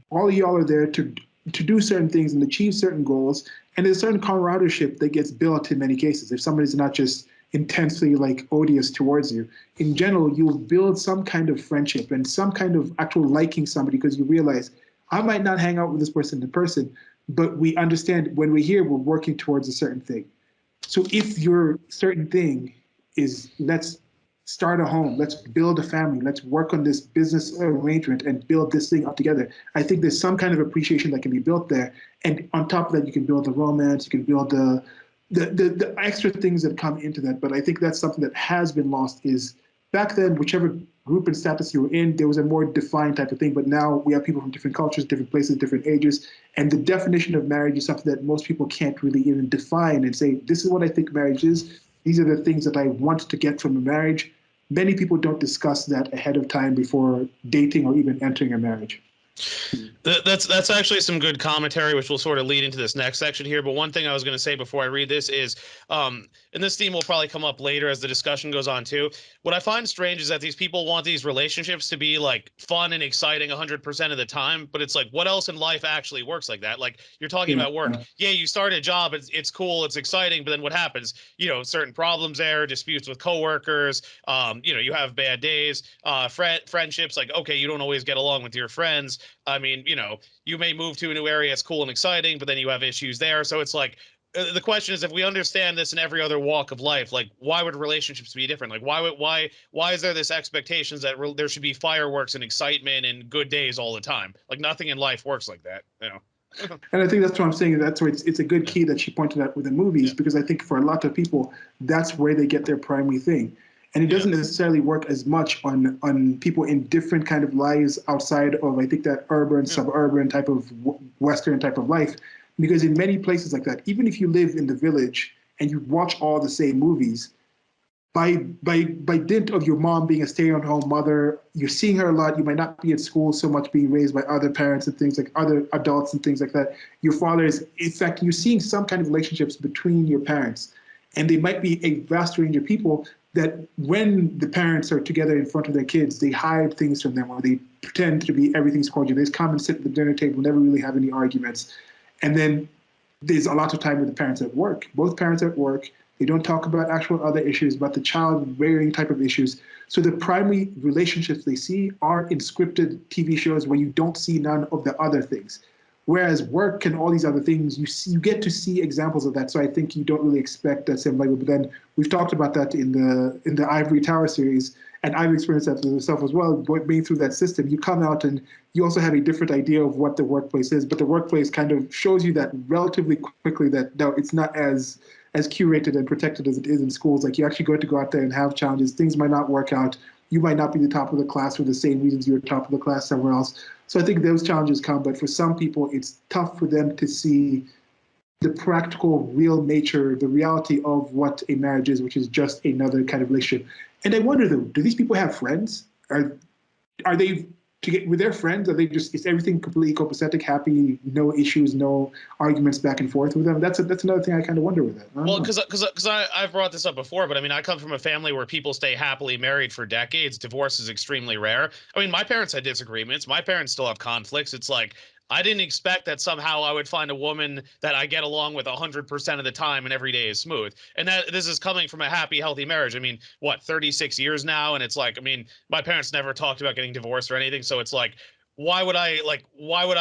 all of y'all are there to do certain things and achieve certain goals, and there's a certain camaraderie that gets built in many cases. If somebody's not just intensely like odious towards you, in general, you'll build some kind of friendship and some kind of actual liking somebody because you realize I might not hang out with this person in person, but we understand when we're here, we're working towards a certain thing. So if your certain thing is let's start a home, let's build a family, let's work on this business arrangement and build this thing up together, I think there's some kind of appreciation that can be built there. And on top of that, you can build the romance, you can build the extra things that come into that. But I think that's something that has been lost is back then, whichever group and status you were in, there was a more defined type of thing. But now we have people from different cultures, different places, different ages. And the definition of marriage is something that most people can't really even define and say, this is what I think marriage is. These are the things that I want to get from a marriage. Many people don't discuss that ahead of time before dating or even entering a marriage. That's actually some good commentary, which will sort of lead into this next section here. But one thing I was going to say before I read this is, and this theme will probably come up later as the discussion goes on too. What I find strange is that these people want these relationships to be like fun and exciting 100% of the time, but it's like, what else in life actually works like that? Like you're talking about work. Yeah, you start a job, it's cool, it's exciting, but then what happens? You know, certain problems there, disputes with coworkers. You know, you have bad days, friendships. Like, okay, you don't always get along with your friends. I mean, you know, you may move to a new area, it's cool and exciting, but then you have issues there. So it's like the question is, if we understand this in every other walk of life, like why would relationships be different? Like why is there this expectations that there should be fireworks and excitement and good days all the time? Like nothing in life works like that, you know. And I think that's what I'm saying. That's why it's a good key that she pointed out with the movies, because I think for a lot of people, that's where they get their primary thing. And it doesn't necessarily work as much on people in different kind of lives outside of, I think, that urban, suburban type of Western type of life. Because in many places like that, even if you live in the village and you watch all the same movies, by dint of your mom being a stay-at-home mother, you're seeing her a lot. You might not be at school so much, being raised by other parents and things like other adults and things like that. Your father is, in fact, you're seeing some kind of relationships between your parents, and they might be a vast range of people that when the parents are together in front of their kids, they hide things from them, or they pretend to be everything's cordial. They just come and sit at the dinner table, never really have any arguments. And then there's a lot of time with the parents at work. Both parents are at work. They don't talk about actual other issues, but the child rearing type of issues. So the primary relationships they see are in scripted TV shows where you don't see none of the other things. Whereas work and all these other things, you get to see examples of that. So I think you don't really expect that same level. But then we've talked about that in the Ivory Tower series, and I've experienced that myself as well. Being through that system, you come out and you also have a different idea of what the workplace is. But the workplace kind of shows you that relatively quickly that no, it's not as curated and protected as it is in schools. Like you actually go out there and have challenges. Things might not work out. You might not be the top of the class for the same reasons you were top of the class somewhere else. So I think those challenges come, but for some people, it's tough for them to see the practical, real nature, the reality of what a marriage is, which is just another kind of relationship. And I wonder though, do these people have friends? Are they with their friends? Are they just, is everything completely copacetic, happy, no issues, no arguments back and forth with them? That's another thing I kind of wonder with that. Well, because I've brought this up before, but I mean, I come from a family where people stay happily married for decades. Divorce is extremely rare. I mean, my parents had disagreements. My parents still have conflicts. It's like, I didn't expect that somehow I would find a woman that I get along with 100% of the time and every day is smooth. And that this is coming from a happy, healthy marriage. I mean, what, 36 years now? And it's like, I mean, my parents never talked about getting divorced or anything. So it's like, why would I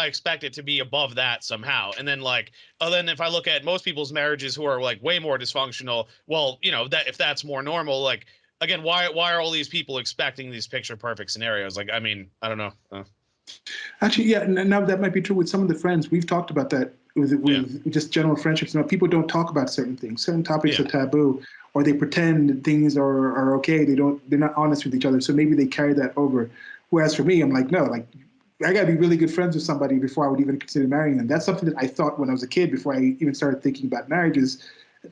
expect it to be above that somehow? And then like, other than if I look at most people's marriages who are like way more dysfunctional, well, you know, that if that's more normal, like, again, why are all these people expecting these picture perfect scenarios? Like, I mean, I don't know. Actually, yeah, now that might be true with some of the friends. We've talked about that with just general friendships. Now, people don't talk about certain things. Certain topics are taboo, or they pretend things are okay. They're not honest with each other. So maybe they carry that over. Whereas for me, I'm like, no, like I gotta be really good friends with somebody before I would even consider marrying them. That's something that I thought when I was a kid before I even started thinking about marriages,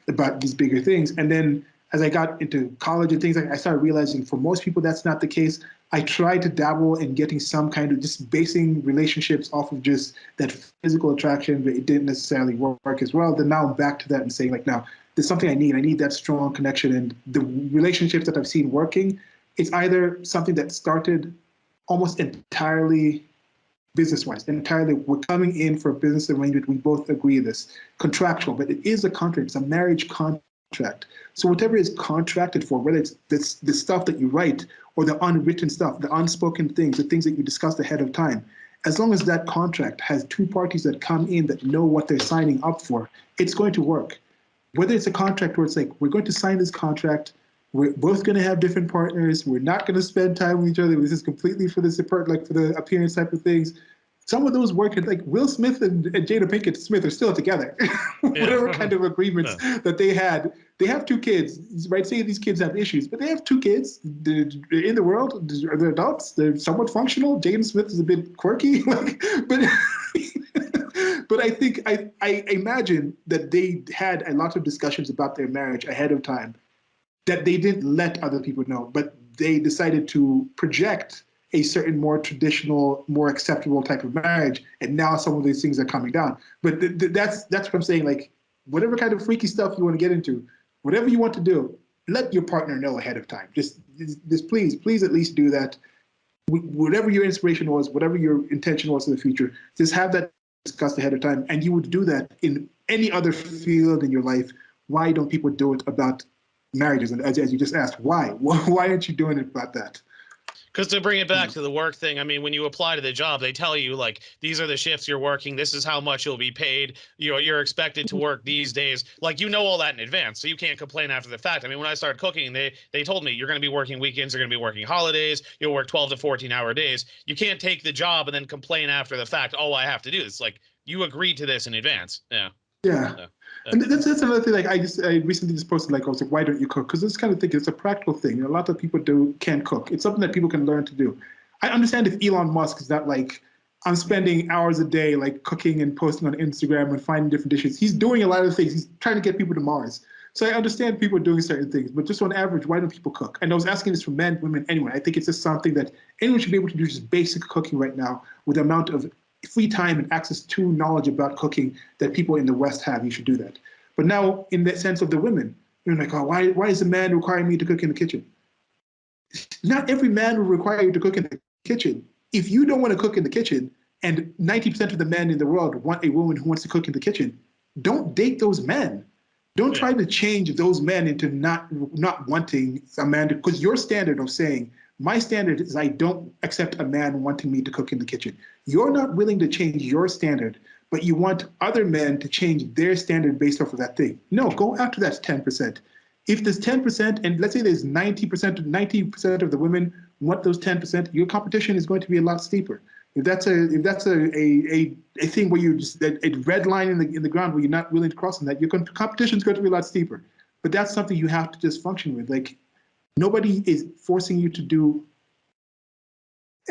about these bigger things. And then as I got into college and things, I started realizing for most people that's not the case. I tried to dabble in getting some kind of just basing relationships off of just that physical attraction, but it didn't necessarily work as well. Then now I'm back to that and saying like, now there's something I need. I need that strong connection. And the relationships that I've seen working, it's either something that started almost entirely business-wise, entirely, we're coming in for a business arrangement. We both agree this, contractual, but it is a contract. It's a marriage contract. So whatever is contracted for, whether it's the stuff that you write or the unwritten stuff, the unspoken things, the things that you discussed ahead of time, as long as that contract has two parties that come in that know what they're signing up for, it's going to work. Whether it's a contract where it's like, we're going to sign this contract, we're both going to have different partners, we're not going to spend time with each other, this is completely for the support, like for the appearance type of things. Some of those work, like Will Smith and Jada Pinkett Smith are still together. Whatever kind of agreements that they had. They have two kids, right? Say these kids have issues, but they have two kids. They're in the world, they're adults, they're somewhat functional. Jaden Smith is a bit quirky, like, but but I think I imagine that they had a lot of discussions about their marriage ahead of time that they didn't let other people know, but they decided to project a certain more traditional, more acceptable type of marriage, and now some of these things are coming down. But that's what I'm saying. Like, whatever kind of freaky stuff you want to get into, whatever you want to do, let your partner know ahead of time. Just please at least do that. Whatever your inspiration was, whatever your intention was in the future, just have that discussed ahead of time. And you would do that in any other field in your life. Why don't people do it about marriages? And as you just asked, why? Why aren't you doing it about that? Because to bring it back to the work thing, I mean, when you apply to the job, they tell you like these are the shifts you're working. This is how much you'll be paid. You're expected to work these days. Like all that in advance, so you can't complain after the fact. I mean, when I started cooking, they told me you're going to be working weekends, you're going to be working holidays, you'll work 12 to 14-hour days. You can't take the job and then complain after the fact. Oh, I have to do this. Like you agreed to this in advance. Yeah. Yeah. And that's another thing. Like I recently just posted, like, I was like, why don't you cook? Because this kind of thing, it's a practical thing. A lot of people can't cook. It's something that people can learn to do. I understand if Elon Musk is not like, I'm spending hours a day like cooking and posting on Instagram and finding different dishes. He's doing a lot of things. He's trying to get people to Mars. So I understand people doing certain things, but just on average, why don't people cook? And I was asking this for men, women, anyone. I think it's just something that anyone should be able to do, just basic cooking right now with the amount of free time and access to knowledge about cooking that people in the West have. You should do that. But now, in the sense of the women, you're like, oh, why is a man requiring me to cook in the kitchen? Not every man will require you to cook in the kitchen. If you don't want to cook in the kitchen, and 90% of the men in the world want a woman who wants to cook in the kitchen, don't date those men. Don't try to change those men into not wanting a man to, because your standard of saying, my standard is I don't accept a man wanting me to cook in the kitchen. You're not willing to change your standard, but you want other men to change their standard based off of that thing. No, go after that 10%. If there's 10%, and let's say there's 90% of the women want those 10%, your competition is going to be a lot steeper. If that's a thing where you just a red line in the ground where you're not willing to cross on that, your competition is going to be a lot steeper. But that's something you have to just function with. Like, nobody is forcing you to do.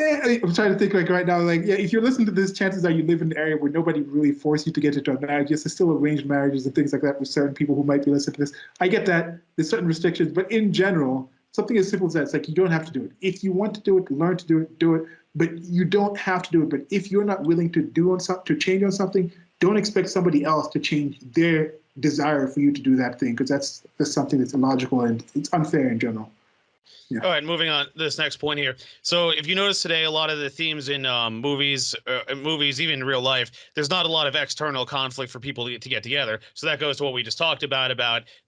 I'm trying to think like right now, like, yeah, if you're listening to this, chances are you live in an area where nobody really forced you to get into a marriage. Yes, there's still arranged marriages and things like that with certain people who might be listening to this. I get that. There's certain restrictions, but in general, something as simple as that, it's like you don't have to do it. If you want to do it, learn to do it, but you don't have to do it. But if you're not willing to to change on something, don't expect somebody else to change their desire for you to do that thing, because that's something that's illogical and it's unfair in general. Yeah. All right, moving on to this next point here. So if you notice today, a lot of the themes in movies, even in real life, there's not a lot of external conflict for people to get together. So that goes to what we just talked about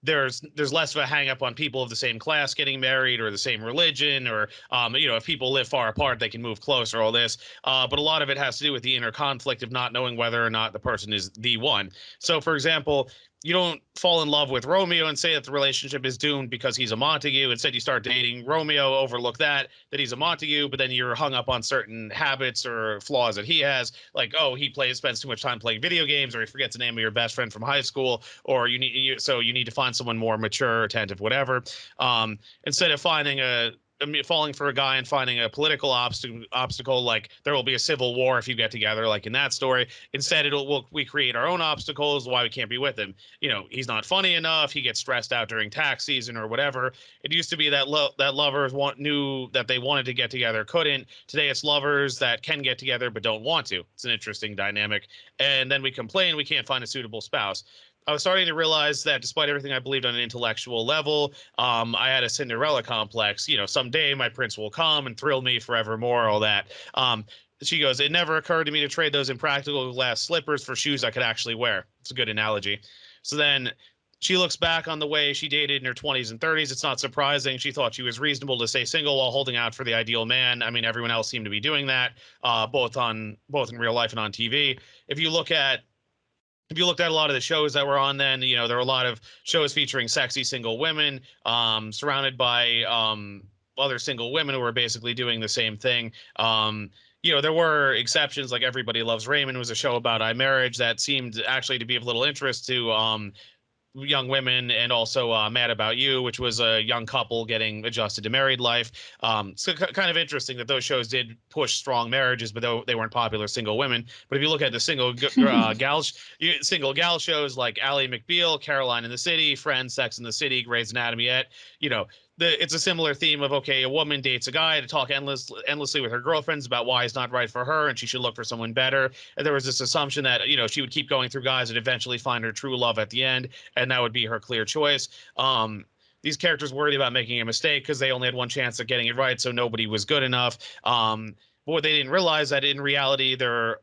there's less of a hang up on people of the same class getting married or the same religion, or, if people live far apart, they can move closer, all this. But a lot of it has to do with the inner conflict of not knowing whether or not the person is the one. So for example, you don't fall in love with Romeo and say that the relationship is doomed because he's a Montague. Instead, you start dating Romeo, overlook that he's a Montague, but then you're hung up on certain habits or flaws that he has. Like, oh, he spends too much time playing video games, or he forgets the name of your best friend from high school, or so you need to find someone more mature, attentive, whatever. Instead of finding falling for a guy and finding a political obstacle, like there will be a civil war if you get together, like in that story. Instead, we create our own obstacles why we can't be with him. He's not funny enough. He gets stressed out during tax season or whatever. It used to be that that lovers knew that they wanted to get together, couldn't. Today, it's lovers that can get together but don't want to. It's an interesting dynamic. And then we complain we can't find a suitable spouse. I was starting to realize that despite everything I believed on an intellectual level, I had a Cinderella complex. Someday my prince will come and thrill me forevermore, all that. She goes, it never occurred to me to trade those impractical glass slippers for shoes I could actually wear. It's a good analogy. So then she looks back on the way she dated in her 20s and 30s. It's not surprising. She thought she was reasonable to stay single while holding out for the ideal man. I mean, everyone else seemed to be doing that, both in real life and on TV. If you looked at a lot of the shows that were on then, there were a lot of shows featuring sexy single women, surrounded by other single women who were basically doing the same thing. There were exceptions, like Everybody Loves Raymond was a show about marriage that seemed actually to be of little interest to young women, and also Mad About You, which was a young couple getting adjusted to married life. So kind of interesting that those shows did push strong marriages, but they weren't popular single women. But if you look at the single gal shows like Ally McBeal, Caroline in the City, Friends, Sex in the City, Grey's Anatomy, it's a similar theme of, okay, a woman dates a guy to talk endlessly with her girlfriends about why he's not right for her and she should look for someone better. And there was this assumption that, she would keep going through guys and eventually find her true love at the end, and that would be her clear choice. These characters worried about making a mistake because they only had one chance at getting it right, so nobody was good enough. But what they didn't realize that in reality there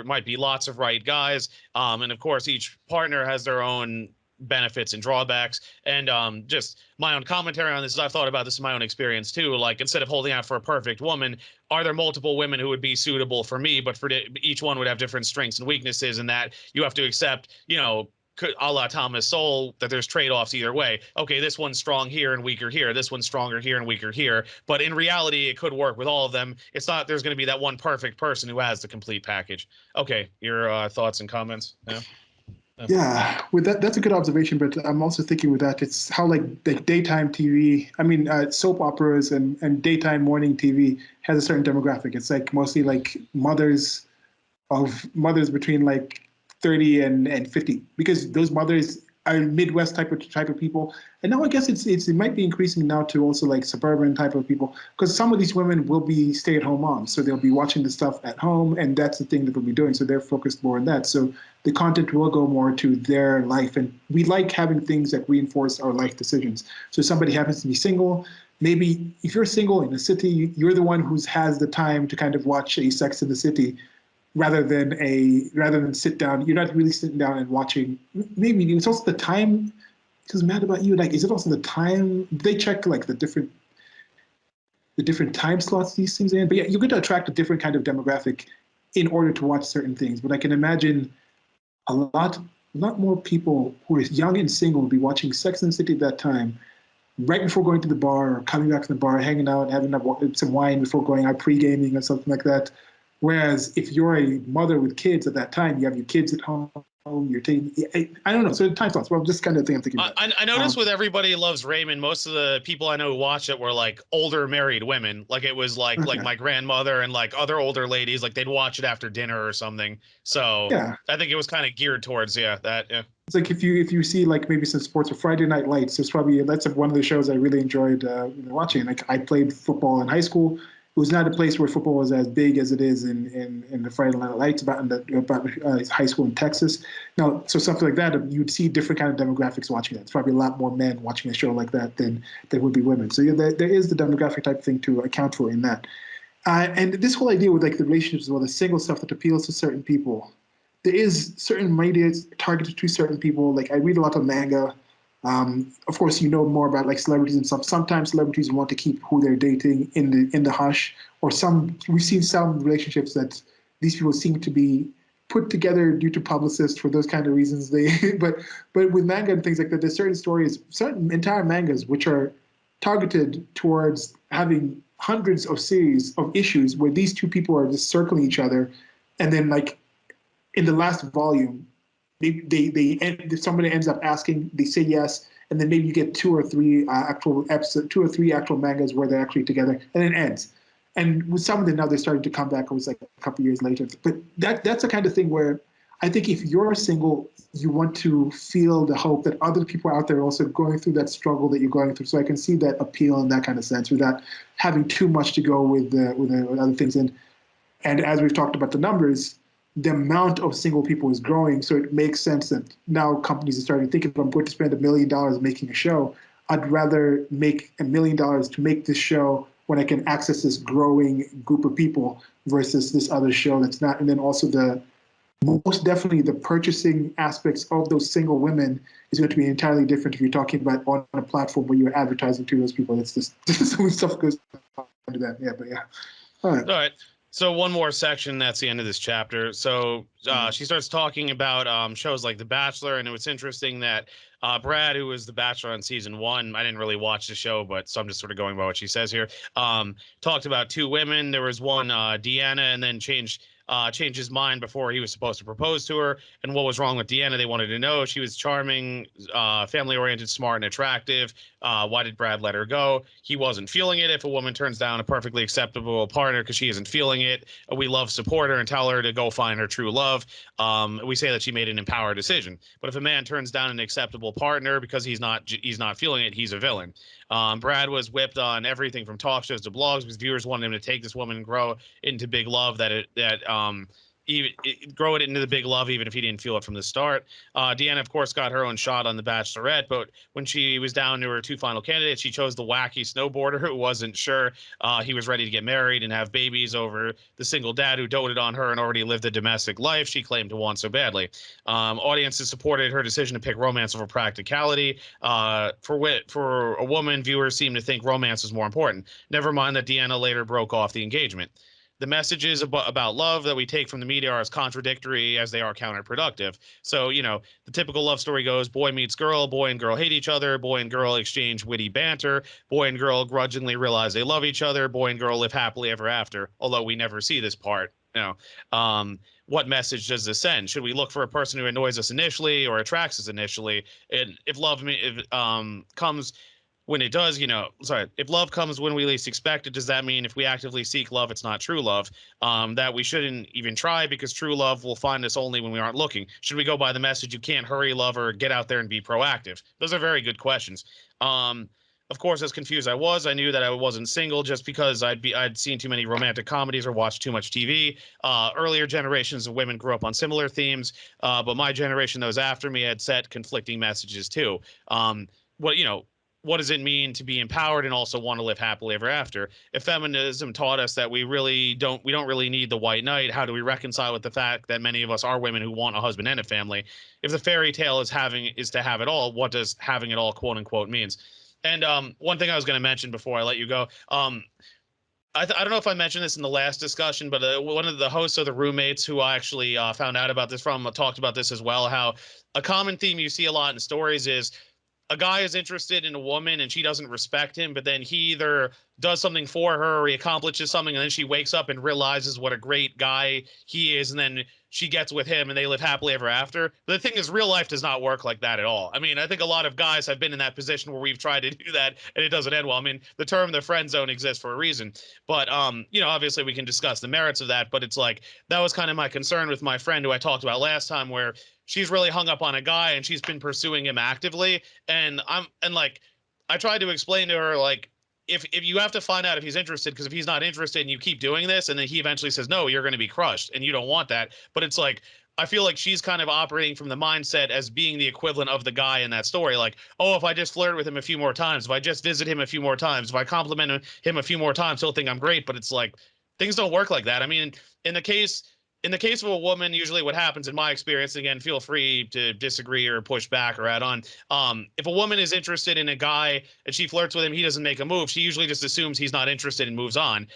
might be lots of right guys, and of course each partner has their own benefits and drawbacks. And just my own commentary on this is I've thought about this in my own experience too. Like, instead of holding out for a perfect woman, are there multiple women who would be suitable for me, but for each one would have different strengths and weaknesses, and that you have to accept, a la Thomas Sowell, that there's trade-offs either way. Okay, this one's strong here and weaker here. This one's stronger here and weaker here. But in reality, it could work with all of them. It's not there's going to be that one perfect person who has the complete package. Okay, your thoughts and comments? Yeah. Yeah, with that's a good observation. But I'm also thinking with that, it's how like daytime TV. I mean, soap operas and daytime morning TV has a certain demographic. It's like mostly like mothers between like 30 and 50, because those mothers are Midwest type of people. And now I guess it might be increasing now to also like suburban type of people, because some of these women will be stay-at-home moms, so they'll be watching the stuff at home, and that's the thing that they'll be doing. So they're focused more on that. So the content will go more to their life, and we like having things that reinforce our life decisions. So if somebody happens to be single, maybe if you're single in the city, you're the one who has the time to kind of watch a Sex in the City, rather than sit down. You're not really sitting down and watching. Maybe it's also the time. Because Mad About You, like, is it also the time? They check like the different time slots these things in. But yeah, you're going to attract a different kind of demographic in order to watch certain things. But I can imagine a lot more people who are young and single will be watching Sex and the City at that time, right before going to the bar or coming back from the bar, hanging out, having some wine before going out, pre-gaming or something like that. Whereas if you're a mother with kids at that time, you have your kids at home, you're taking, I don't know. So time slots. Well, just kind of thing I'm thinking about. I noticed with Everybody Loves Raymond, most of the people I know who watched it were like older married women. Like, it was like my grandmother and like other older ladies. Like, they'd watch it after dinner or something. So yeah, I think it was kind of geared towards that. Yeah. It's like if you see like maybe some sports or Friday Night Lights, that's one of the shows I really enjoyed watching. Like, I played football in high school. It was not a place where football was as big as it is in the Friday Night Lights about high school in Texas. Now, so something like that, you'd see different kind of demographics watching that. It's probably a lot more men watching a show like that than would be women. So yeah, there is the demographic type thing to account for in that. And this whole idea with like the relationships, well, the single stuff that appeals to certain people. There is certain media targeted to certain people. Like, I read a lot of manga. Of course, more about like celebrities and stuff. Sometimes celebrities want to keep who they're dating in the hush, or we've seen some relationships that these people seem to be put together due to publicists for those kind of reasons. But with manga and things like that, there's certain stories, certain entire mangas which are targeted towards having hundreds of series of issues where these two people are just circling each other, and then like in the last volume, somebody ends up asking, they say yes, and and then maybe you get two or three actual episodes, two or three actual mangas where they're actually together, and it ends. And with some of them now they're starting to come back. It was like a couple years later, but that's the kind of thing where I think if you're single, you want to feel the hope that other people out there are also going through that struggle that you're going through. So I can see that appeal in that kind of sense, without having too much to go with with other things. And as we've talked about the numbers, the amount of single people is growing. So it makes sense that now companies are starting to think, if I'm going to spend $1 million making a show, I'd rather make $1 million to make this show when I can access this growing group of people versus this other show that's not. And then also most definitely the purchasing aspects of those single women is going to be entirely different if you're talking about on a platform where you're advertising to those people. It's just some stuff goes into that. Yeah, but yeah. All right. So one more section, that's the end of this chapter. So she starts talking about shows like The Bachelor, and it was interesting that Brad, who was The Bachelor on season 1, I didn't really watch the show, but so I'm just sort of going by what she says here, talked about 2 women. There was one, Deanna, and then changed his mind before he was supposed to propose to her. And what was wrong with Deanna? They wanted to know. She was charming, family-oriented, smart, and attractive. Why did Brad let her go? He wasn't feeling it. If a woman turns down a perfectly acceptable partner because she isn't feeling it, we love, support her, and tell her to go find her true love. We say that she made an empowered decision. But if a man turns down an acceptable partner because he's not feeling it, he's a villain. Brad was whipped on everything from talk shows to blogs because viewers wanted him to take this woman and grow into big love, grow it into the big love, even if he didn't feel it from the start. Deanna, of course, got her own shot on The Bachelorette, but when she was down to her 2 final candidates, she chose the wacky snowboarder who wasn't sure he was ready to get married and have babies over the single dad who doted on her and already lived a domestic life she claimed to want so badly. Audiences supported her decision to pick romance over practicality. For a woman, viewers seemed to think romance was more important. Never mind that Deanna later broke off the engagement. The messages about love that we take from the media are as contradictory as they are counterproductive. So, the typical love story goes: boy meets girl, boy and girl hate each other, boy and girl exchange witty banter, boy and girl grudgingly realize they love each other, boy and girl live happily ever after. Although we never see this part. What message does this send? Should we look for a person who annoys us initially or attracts us initially? And if love comes when it does, if love comes when we least expect it, does that mean if we actively seek love, it's not true love? That we shouldn't even try because true love will find us only when we aren't looking? Should we go by the message, you can't hurry love, or get out there and be proactive? Those are very good questions. Of course, as confused I was, I knew that I wasn't single just because I'd seen too many romantic comedies or watched too much TV. Earlier generations of women grew up on similar themes, but my generation, those after me, had set conflicting messages too. What you know what does it mean to be empowered and also want to live happily ever after? If feminism taught us that we don't really need the white knight, how do we reconcile with the fact that many of us are women who want a husband and a family? If the fairy tale is to have it all, what does having it all, quote unquote, means? And one thing I was going to mention before I let you go, I don't know if I mentioned this in the last discussion, but one of the hosts of the Roommates, who I actually found out about this from, talked about this as well. How a common theme you see a lot in stories is a guy is interested in a woman and she doesn't respect him, but then he either does something for her or he accomplishes something, and then she wakes up and realizes what a great guy he is, and then she gets with him and they live happily ever after. But the thing is, real life does not work like that at all. I mean, I think a lot of guys have been in that position where we've tried to do that and it doesn't end well. I mean, the term the friend zone exists for a reason. But obviously we can discuss the merits of that, but it's like that was kind of my concern with my friend who I talked about last time, where she's really hung up on a guy and she's been pursuing him actively. And I tried to explain to her, like, if you have to find out if he's interested, because if he's not interested and you keep doing this and then he eventually says no, you're going to be crushed and you don't want that. But it's like, I feel like she's kind of operating from the mindset as being the equivalent of the guy in that story. Like, oh, if I just flirt with him a few more times, if I just visit him a few more times, if I compliment him a few more times, he'll think I'm great. But it's like, things don't work like that. I mean, in the case of a woman, usually what happens in my experience, again, feel free to disagree or push back or add on. If a woman is interested in a guy and she flirts with him, he doesn't make a move, she usually just assumes he's not interested and moves on.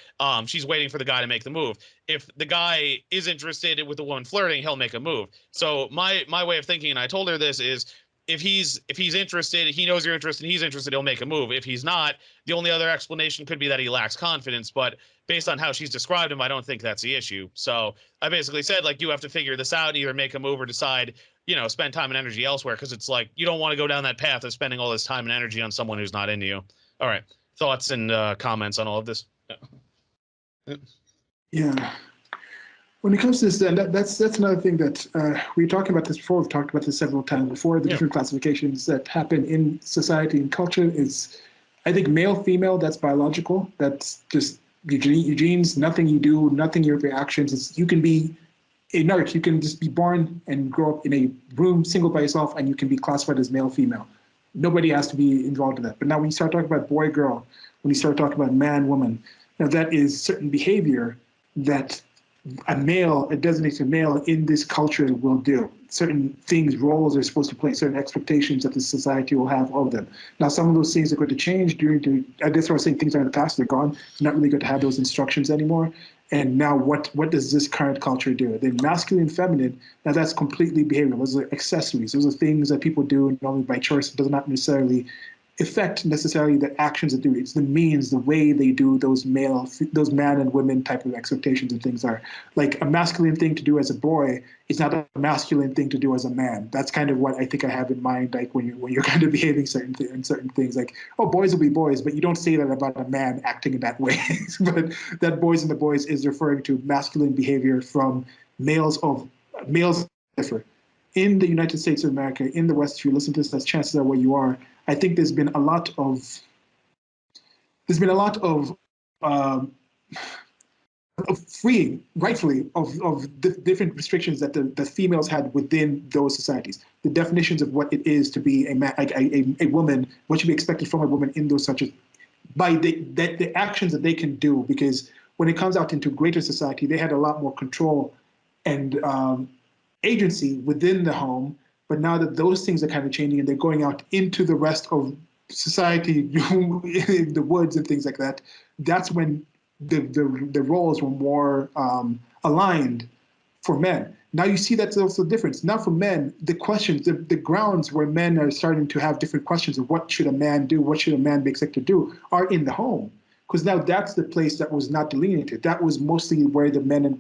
She's waiting for the guy to make the move. If the guy is interested with the woman flirting, he'll make a move. So my way of thinking, and I told her this, is if he's interested, he knows you're interested, he's interested, he'll make a move. If he's not, the only other explanation could be that he lacks confidence. But based on how she's described him, I don't think that's the issue. So I basically said, like, you have to figure this out, either make a move or decide, spend time and energy elsewhere, because it's like you don't want to go down that path of spending all this time and energy on someone who's not into you. All right. Thoughts and comments on all of this? Yeah. When it comes to this, then that's another thing that we were talking about this before. We've talked about this several times before. The different classifications that happen in society and culture is, I think, male, female. That's biological. That's just your genes. Nothing you do, nothing your reactions. You can be inert. You can just be born and grow up in a room single by yourself, and you can be classified as male, female. Nobody has to be involved in that. But now, when you start talking about boy, girl, when you start talking about man, woman, now that is certain behavior that a designated male in this culture will do. Certain things, roles are supposed to play, certain expectations that the society will have of them. Now, some of those things are going to change I guess I was saying things are in the past, they're gone. It's not really good to have those instructions anymore. And now what does this current culture do? Then masculine and feminine, now that's completely behavioral. Those are accessories. Those are things that people do normally by choice. It does not necessarily affect necessarily the actions that do. It's the means, the way they do those man and women type of expectations and things are. Like a masculine thing to do as a boy is not a masculine thing to do as a man. That's kind of what I think I have in mind, like when you're kind of behaving certain things, like, oh, boys will be boys, but you don't say that about a man acting in that way. But that boys and the boys is referring to masculine behavior from males differ. In the United States of America, in the West, if you listen to this, as chances are where you are, I think there's been a lot of freeing, rightfully, of the different restrictions that the females had within those societies. The definitions of what it is to be a woman, what should be expected from a woman in those such as by the actions that they can do. Because when it comes out into greater society, they had a lot more control and agency within the home. But now that those things are kind of changing and they're going out into the rest of society, in the woods and things like that, that's when the roles were more aligned for men. Now you see that's also the difference. Now for men, the questions, the grounds where men are starting to have different questions of what should a man do, what should a man be expected to do, are in the home. Because now that's the place that was not delineated. That was mostly where the women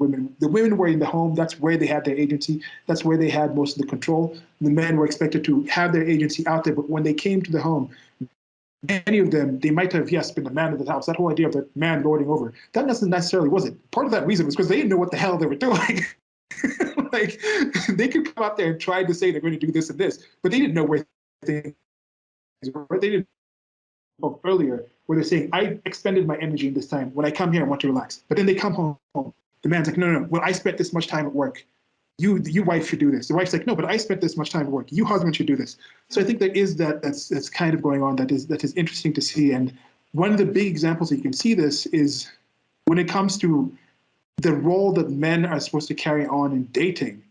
were in the home. That's where they had their agency. That's where they had most of the control. The men were expected to have their agency out there. But when they came to the home, many of them, they might have, yes, been the man of the house. That whole idea of the man lording over, that doesn't necessarily wasn't. Part of that reason was because they didn't know what the hell they were doing. Like, they could come out there and try to say they're going to do this and this, but they didn't know where things were. They didn't earlier, where they're saying, I expended my energy in this time. When I come here, I want to relax. But then they come home. The man's like, no. Well, I spent this much time at work. You wife should do this. The wife's like, no, but I spent this much time at work. You husband should do this. So I think there is that's kind of going on that is interesting to see. And one of the big examples that you can see this is when it comes to the role that men are supposed to carry on in dating.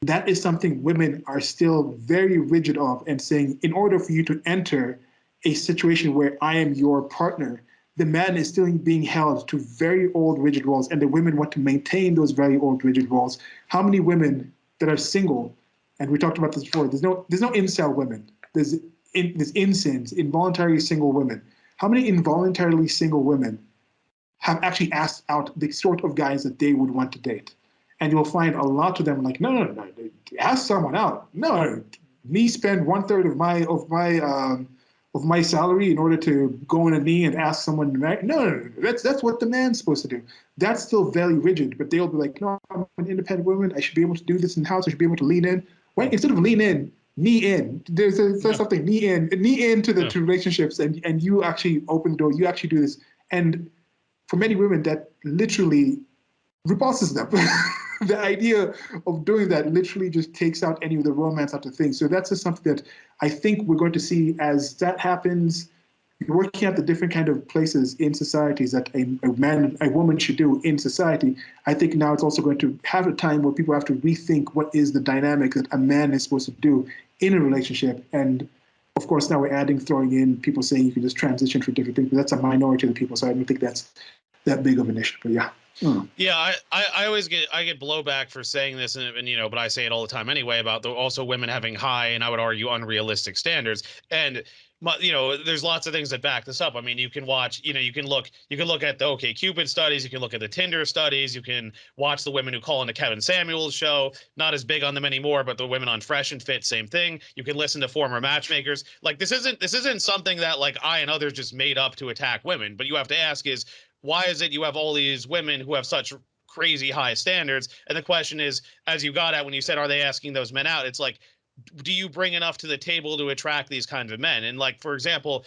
That is something women are still very rigid of, and saying, in order for you to enter a situation where I am your partner, the man is still being held to very old rigid roles, and the women want to maintain those very old rigid roles. How many women that are single, and we talked about this before, there's no incel women, there's insins, involuntary single women. How many involuntarily single women have actually asked out the sort of guys that they would want to date? And you'll find a lot of them like, no, ask someone out. No, me spend 1/3 of my salary in order to go on a knee and ask someone to marry. No. That's what the man's supposed to do. That's still very rigid, but they'll be like, no, I'm an independent woman. I should be able to do this in the house. I should be able to lean in. Well, instead of lean in, knee in. There's something, knee into the two relationships, and you actually open the door. You actually do this. And for many women, that literally repulses them. The idea of doing that literally just takes out any of the romance out of things. So that's just something that I think we're going to see as that happens. You're working at the different kind of places in societies that a woman should do in society. I think now it's also going to have a time where people have to rethink what is the dynamic that a man is supposed to do in a relationship. And of course, now we're throwing in people saying you can just transition for different things, but that's a minority of the people. So I don't think that's that big of an issue. But yeah. Yeah, I always get blowback for saying this, and but I say it all the time anyway about also women having high, and I would argue unrealistic standards. And you know, there's lots of things that back this up. I mean, you can watch, you know, you can look at the OkCupid studies, you can look at the Tinder studies, you can watch the women who call into Kevin Samuels' show. Not as big on them anymore, but the women on Fresh and Fit, same thing. You can listen to former matchmakers. Like this isn't something that like I and others just made up to attack women. But you have to ask is, why is it you have all these women who have such crazy high standards? And the question is, as you got at when you said, are they asking those men out? It's like, do you bring enough to the table to attract these kinds of men? And like, for example,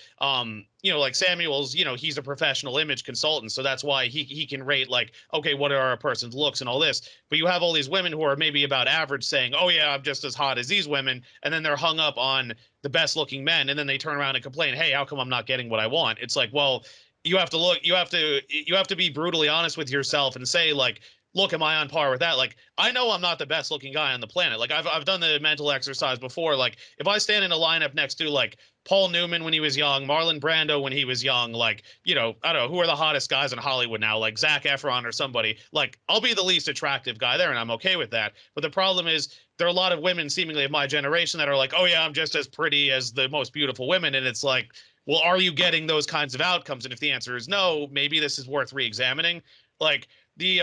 you know, like Samuels, you know, he's a professional image consultant, so that's why he can rate like, okay, what are a person's looks and all this. But you have all these women who are maybe about average saying, oh yeah, I'm just as hot as these women, and then they're hung up on the best looking men, and then they turn around and complain, hey, how come I'm not getting what I want? It's like, well, you have to be brutally honest with yourself and say like, look, am I on par with that? Like, I know I'm not the best looking guy on the planet. Like, I've done the mental exercise before. Like, if I stand in a lineup next to like Paul Newman when he was young, Marlon Brando when he was young, like, you know, I don't know, who are the hottest guys in Hollywood now, like Zac Efron or somebody, like, I'll be the least attractive guy there, and I'm okay with that. But the problem is, there are a lot of women seemingly of my generation that are like, oh yeah, I'm just as pretty as the most beautiful women. And it's like, well, are you getting those kinds of outcomes? And if the answer is no, maybe this is worth re-examining. Like, the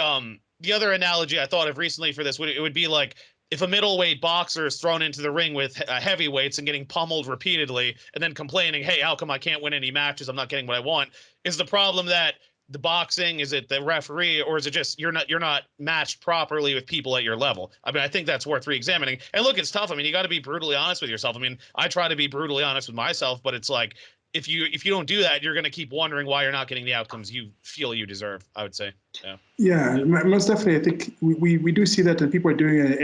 other analogy I thought of recently for this would be like if a middleweight boxer is thrown into the ring with heavyweights and getting pummeled repeatedly and then complaining, hey, how come I can't win any matches? I'm not getting what I want. Is the problem that the boxing? Is it the referee? Or is it just you're not matched properly with people at your level? I mean, I think that's worth re-examining. And look, it's tough. I mean, you got to be brutally honest with yourself. I mean, I try to be brutally honest with myself, but it's like if you don't do that, you're going to keep wondering why you're not getting the outcomes you feel you deserve, I would say. Yeah. Yeah, most definitely. I think we do see that people are doing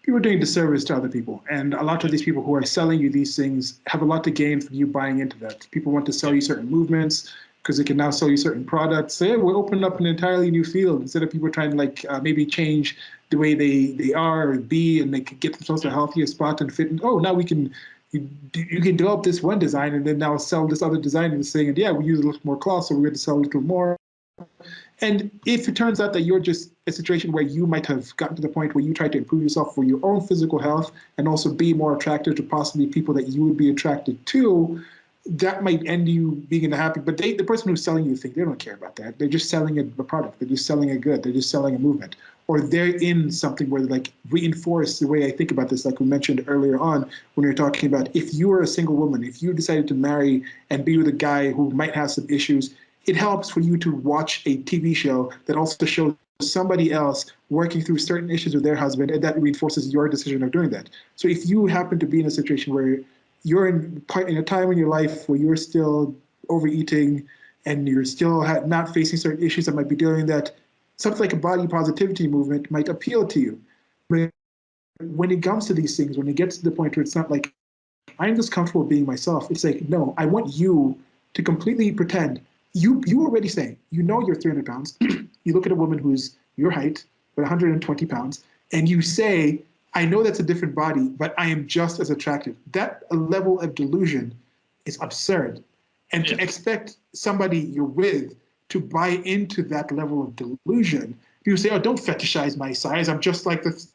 people are doing disservice to other people, and a lot of these people who are selling you these things have a lot to gain from you buying into that. People want to sell you certain movements because they can now sell you certain products. So yeah, we're opening up an entirely new field instead of people trying to like maybe change the way they are or be, and they can get themselves a healthier spot and fit. Oh, now we can. You can develop this one design and then now sell this other design and saying, yeah, we use a little more cloth, so we're going to sell a little more. And if it turns out that you're just a situation where you might have gotten to the point where you try to improve yourself for your own physical health and also be more attractive to possibly people that you would be attracted to, that might end you being unhappy. But the person who's selling you the thing, they don't care about that. They're just selling a product. They're just selling a good. They're just selling a movement. Or they're in something where they like reinforce the way I think about this, like we mentioned earlier on when we were talking about if you were a single woman, if you decided to marry and be with a guy who might have some issues, it helps for you to watch a TV show that also shows somebody else working through certain issues with their husband, and that reinforces your decision of doing that. So if you happen to be in a situation where you're in a time in your life where you're still overeating and you're still not facing certain issues that might be dealing with that, something like a body positivity movement might appeal to you. But when it comes to these things, when it gets to the point where it's not like, I'm just comfortable being myself, it's like, no, I want you to completely pretend. You already say, you know you're 300 pounds. You look at a woman who's your height, but 120 pounds, and you say, I know that's a different body, but I am just as attractive. That level of delusion is absurd. And to expect somebody you're with to buy into that level of delusion, you say, oh, don't fetishize my size. I'm just like this.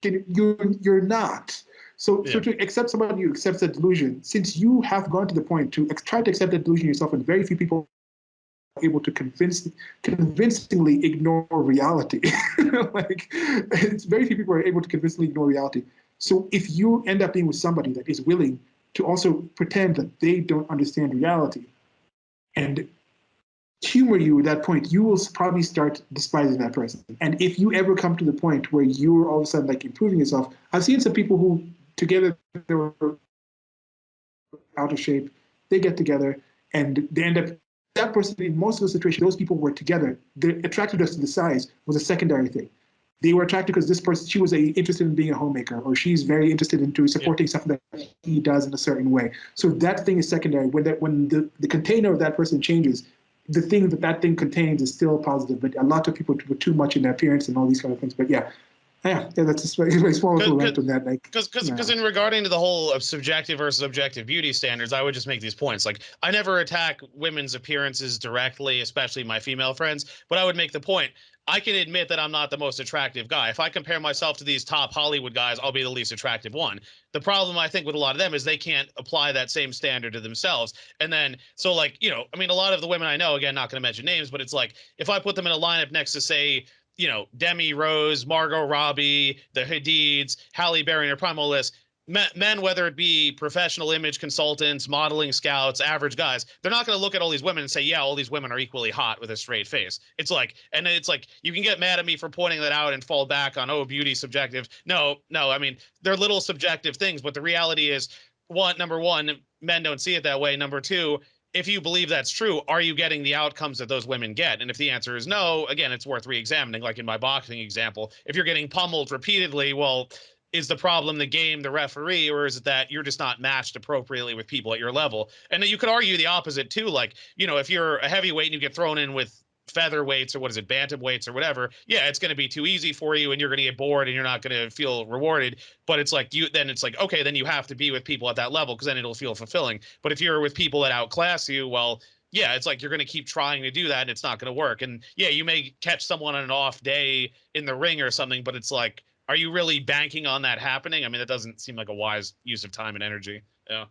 You're not. So to accept somebody who accepts that delusion, since you have gone to the point to try to accept that delusion yourself, and very few people able to convincingly ignore reality. Like, it's very few people are able to convincingly ignore reality. So if you end up being with somebody that is willing to also pretend that they don't understand reality and humor you at that point, you will probably start despising that person. And if you ever come to the point where you're all of a sudden like improving yourself, I've seen some people who together they were out of shape, they get together and they end up, that person, in most of the situations, those people were together. The attractiveness to the size was a secondary thing. They were attracted because this person, she was interested in being a homemaker, or she's very interested in supporting something that he does in a certain way. So that thing is secondary. When the container of that person changes, the thing that thing contains is still positive. But a lot of people were too much in their appearance and all these kind of things. But yeah, Yeah, that's a very small little rant on that. Like, Because in regarding to the whole of subjective versus objective beauty standards, I would just make these points. Like, I never attack women's appearances directly, especially my female friends, but I would make the point. I can admit that I'm not the most attractive guy. If I compare myself to these top Hollywood guys, I'll be the least attractive one. The problem I think with a lot of them is they can't apply that same standard to themselves. And then, so like, I mean, a lot of the women I know, again, not going to mention names, but it's like if I put them in a lineup next to, say, Demi Rose, Margot Robbie, the Hadids, Halle Berry, or Primal List, men, whether it be professional image consultants, modeling scouts, average guys, they're not going to look at all these women and say, yeah, all these women are equally hot with a straight face. It's like you can get mad at me for pointing that out and fall back on, oh, beauty subjective. No, I mean, they're little subjective things, but the reality is, number one, men don't see it that way. Number two, if you believe that's true, are you getting the outcomes that those women get? And if the answer is no, again, it's worth re-examining. Like in my boxing example, if you're getting pummeled repeatedly, well, is the problem the game, the referee, or is it that you're just not matched appropriately with people at your level? And you could argue the opposite too. Like, if you're a heavyweight and you get thrown in with featherweights or what is it, bantamweights or whatever, yeah, it's going to be too easy for you and you're going to get bored and you're not going to feel rewarded. But it's like okay, then you have to be with people at that level because then it'll feel fulfilling. But if you're with people that outclass you, well, yeah, it's like you're going to keep trying to do that and it's not going to work. And yeah, you may catch someone on an off day in the ring or something, but it's like, are you really banking on that happening? I mean, that doesn't seem like a wise use of time and energy. Yeah.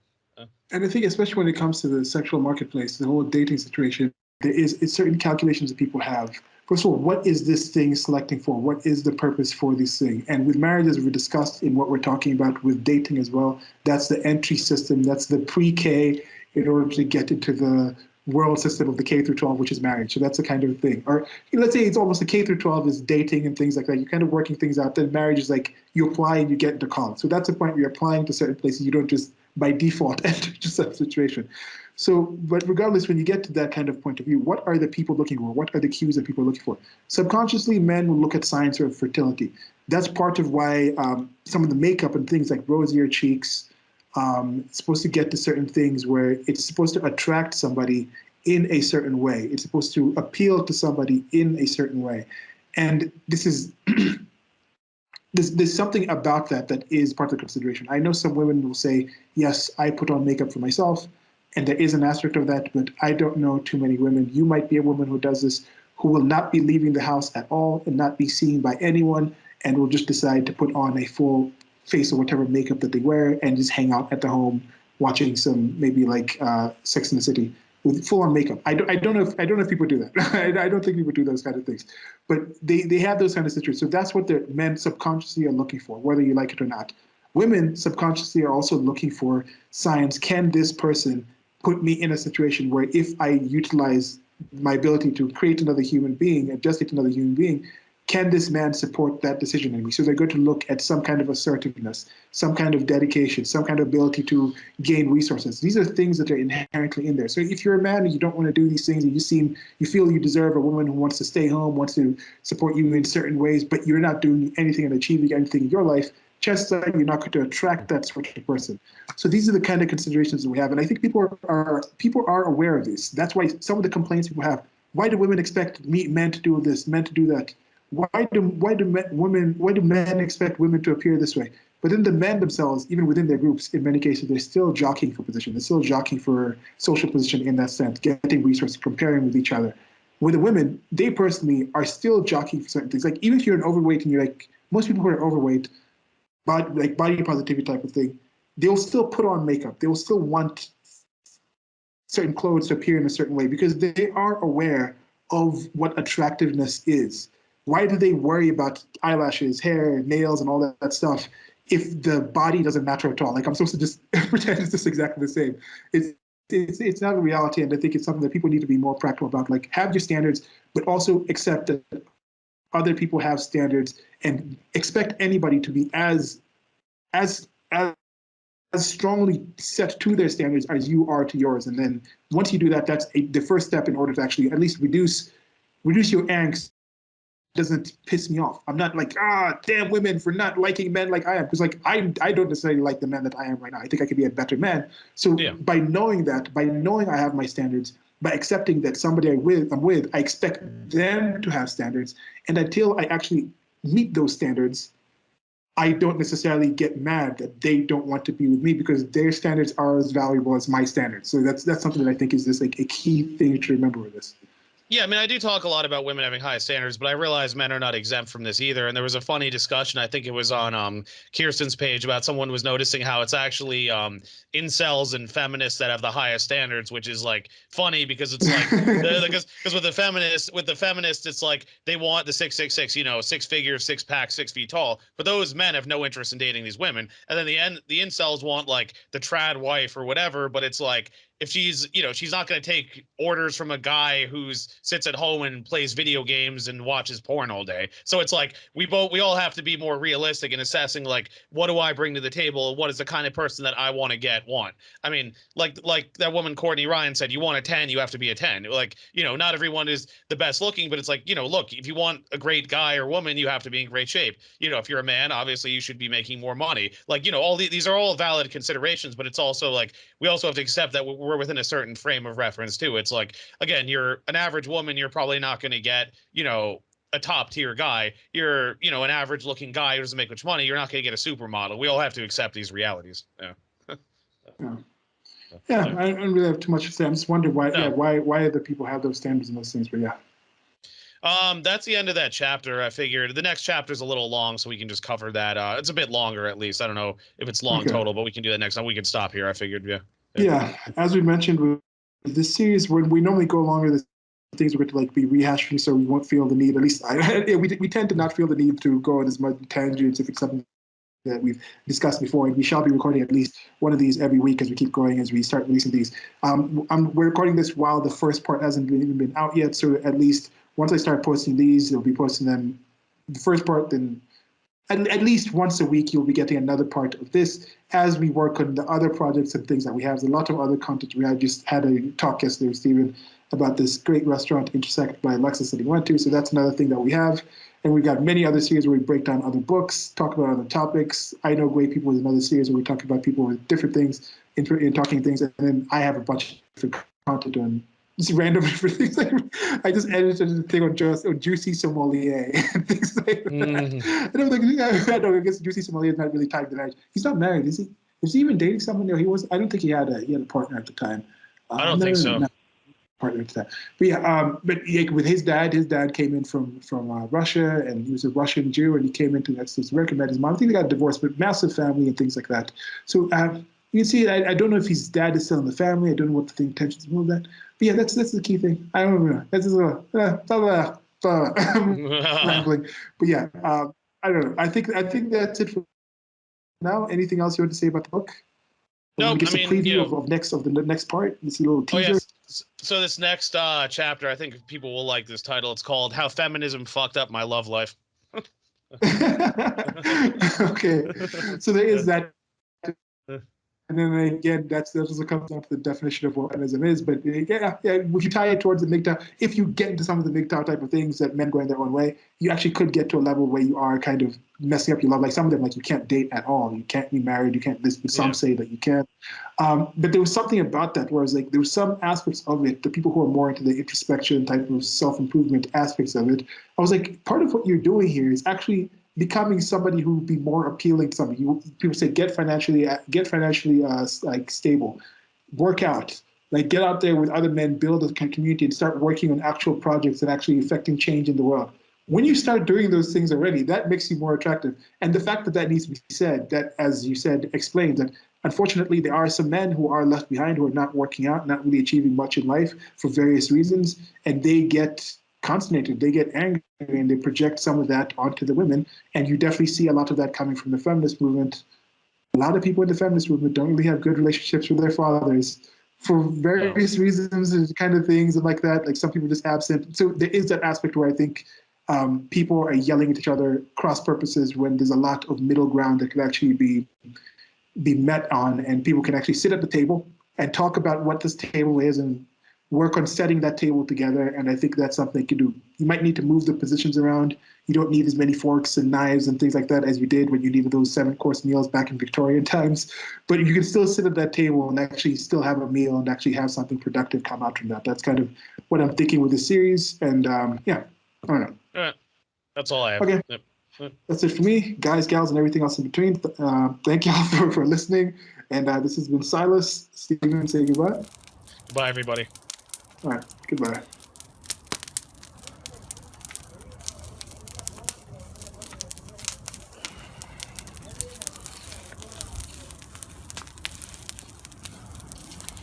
And I think especially when it comes to the sexual marketplace, the whole dating situation, there is certain calculations that people have. First of all, what is this thing selecting for? What is the purpose for this thing? And with marriage, as we discussed in what we're talking about with dating as well, that's the entry system, that's the pre-K in order to get into the world system of the K through 12, which is marriage. So that's the kind of thing. Or let's say it's almost the K through 12 is dating and things like that. You're kind of working things out. Then marriage is like you apply and you get into college. So that's the point where you're applying to certain places. You don't just by default enter just that situation. So, but regardless, when you get to that kind of point of view, what are the people looking for? What are the cues that people are looking for? Subconsciously, men will look at signs of fertility. That's part of why some of the makeup and things like rosier cheeks, it's supposed to get to certain things where it's supposed to attract somebody in a certain way. It's supposed to appeal to somebody in a certain way. And this is there's something about that is part of the consideration. I know some women will say, yes, I put on makeup for myself, and there is an aspect of that, but I don't know too many women. You might be a woman who does this, who will not be leaving the house at all and not be seen by anyone, and will just decide to put on a full face or whatever makeup that they wear and just hang out at the home watching some maybe like Sex and the City with full on makeup. I don't know if people do that. I don't think people do those kind of things, but they have those kind of situations. So that's what the men subconsciously are looking for, whether you like it or not. Women subconsciously are also looking for signs. Can this person put me in a situation where if I utilize my ability to create another human being, adjust it to another human being, can this man support that decision in me? So they're going to look at some kind of assertiveness, some kind of dedication, some kind of ability to gain resources. These are things that are inherently in there. So if you're a man and you don't want to do these things, and you feel you deserve a woman who wants to stay home, wants to support you in certain ways, but you're not doing anything and achieving anything in your life, chances are you're not going to attract that sort of person. So these are the kind of considerations that we have, and I think people are aware of this. That's why some of the complaints people have: why do women expect men to do this, men to do that? Why do men expect women to appear this way? But then the men themselves, even within their groups, in many cases, they're still jockeying for position. They're still jockeying for social position in that sense, getting resources, comparing with each other. With the women, they personally are still jockeying for certain things. Like even if you're an overweight and you're like, most people who are overweight, like body positivity type of thing, they'll still put on makeup. They will still want certain clothes to appear in a certain way because they are aware of what attractiveness is. Why do they worry about eyelashes, hair, nails, and all that stuff if the body doesn't matter at all? Like I'm supposed to just pretend it's just exactly the same. It's not a reality, and I think it's something that people need to be more practical about. Like have your standards, but also accept that other people have standards, and expect anybody to be as strongly set to their standards as you are to yours. And then once you do that, that's the first step in order to actually at least reduce your angst. Doesn't piss me off. I'm not like, damn women for not liking men like I am. Because like I don't necessarily like the man that I am right now. I think I could be a better man. So yeah. By knowing I have my standards, by accepting that somebody I'm with, I expect them to have standards. And until I actually meet those standards, I don't necessarily get mad that they don't want to be with me because their standards are as valuable as my standards. So that's something that I think is just like a key thing to remember with this. Yeah, I mean, I do talk a lot about women having high standards, but I realize men are not exempt from this either. And there was a funny discussion, I think it was on Kirsten's page, about someone was noticing how it's actually incels and feminists that have the highest standards, which is like funny because it's like because with the feminists, it's like they want the 666, you know, 6 figures, 6 pack, 6 feet tall. But those men have no interest in dating these women. And then the incels want like the trad wife or whatever, but it's like if she's, you know, she's not going to take orders from a guy who's sits at home and plays video games and watches porn all day. So it's like we all have to be more realistic in assessing like what do I bring to the table? What is the kind of person that I want to want? I mean, like that woman Courtney Ryan said, you want a 10, you have to be a 10. Like, you know, not everyone is the best looking, but it's like, you know, look, if you want a great guy or woman, you have to be in great shape. You know, if you're a man, obviously you should be making more money. Like, you know, these are all valid considerations, but it's also like we also have to accept that we're within a certain frame of reference too. It's like, again, you're an average woman, you're probably not going to get, you know, a top tier guy. You're, you know, an average looking guy who doesn't make much money. You're not going to get a supermodel. We all have to accept these realities. Yeah. Yeah. Yeah, I don't really have too much to say. I'm just wondering why, No. why other people have those standards and those things. But yeah. That's the end of that chapter. I figured the next chapter is a little long, so we can just cover that. It's a bit longer, at least. I don't know if it's long Okay. total, but we can do that next time. We can stop here. I figured, yeah. Yeah, as we mentioned with this series, when we normally go longer, the things we're going to like be rehashing, so we won't feel the need. At least we tend to not feel the need to go on as much tangents if it's something that we've discussed before. And we shall be recording at least one of these every week as we keep going, as we start releasing these. We're recording this while the first part hasn't even been out yet, so at least once I start posting these, they'll be posting them the first part, then at least once a week you'll be getting another part of this as we work on the other projects and things that we have. There's a lot of other content. We had just had a talk yesterday with Stephen about this great restaurant, Intersect by Alexis, that he went to. So that's another thing that we have. And we've got many other series where we break down other books, talk about other topics. I Know Great People is another series where we talk about people with different things, in talking things. And then I have a bunch of different content on just random different things. I just edited a thing on Juicy Sommelier and things like that. And I'm like, I guess Juicy Sommelier is not really tied to marriage. He's not married, is he? Is he even dating someone? No, he was. I don't think he had a partner at the time. I don't think so. No, partner at the time. But yeah, with his dad came in from Russia, and he was a Russian Jew, and he came into America, met his mom. I think they got divorced, but massive family and things like that. So you can see, I don't know if his dad is still in the family. I don't know what the intentions were of that. But yeah, that's the key thing. I don't know. That's just rambling. But yeah, I don't know. I think that's it for now. Anything else you want to say about the book? Nope. Give us a preview of the next part. Let's see a little teaser. Oh, yes. So this next chapter, I think people will like this title. It's called "How Feminism Fucked Up My Love Life." Okay, so there is that. And then again, that also comes down to the definition of what feminism is. But yeah, if you tie it towards the MGTOW, if you get into some of the MGTOW type of things that men going their own way, you actually could get to a level where you are kind of messing up your love. Like some of them, like you can't date at all, you can't be married, you can't. This, some say that you can. But there was something about that where I was like, there were some aspects of it. The people who are more into the introspection type of self-improvement aspects of it, I was like, part of what you're doing here is actually becoming somebody who would be more appealing to somebody. People say get financially like stable, work out, like get out there with other men, build a community, and start working on actual projects and actually affecting change in the world. When you start doing those things already, that makes you more attractive. And the fact that needs to be said, that as you said, explains that unfortunately there are some men who are left behind, who are not working out, not really achieving much in life for various reasons, and they get consternated, they get angry, and they project some of that onto the women. And you definitely see a lot of that coming from the feminist movement. A lot of people in the feminist movement don't really have good relationships with their fathers for various reasons and kind of things and like that. Like some people are just absent. So there is that aspect where I think people are yelling at each other cross purposes when there's a lot of middle ground that could actually be met on, and people can actually sit at the table and talk about what this table is and work on setting that table together. And I think that's something you can do. You might need to move the positions around. You don't need as many forks and knives and things like that as you did when you needed those 7-course meals back in Victorian times. But you can still sit at that table and actually still have a meal and actually have something productive come out from that. That's kind of what I'm thinking with this series. And yeah, I don't know. All right. That's all I have. Okay. Yep. That's it for me, guys, gals, and everything else in between. Thank y'all for listening. And this has been Silas. Steven, say goodbye. Goodbye, everybody. All right, goodbye.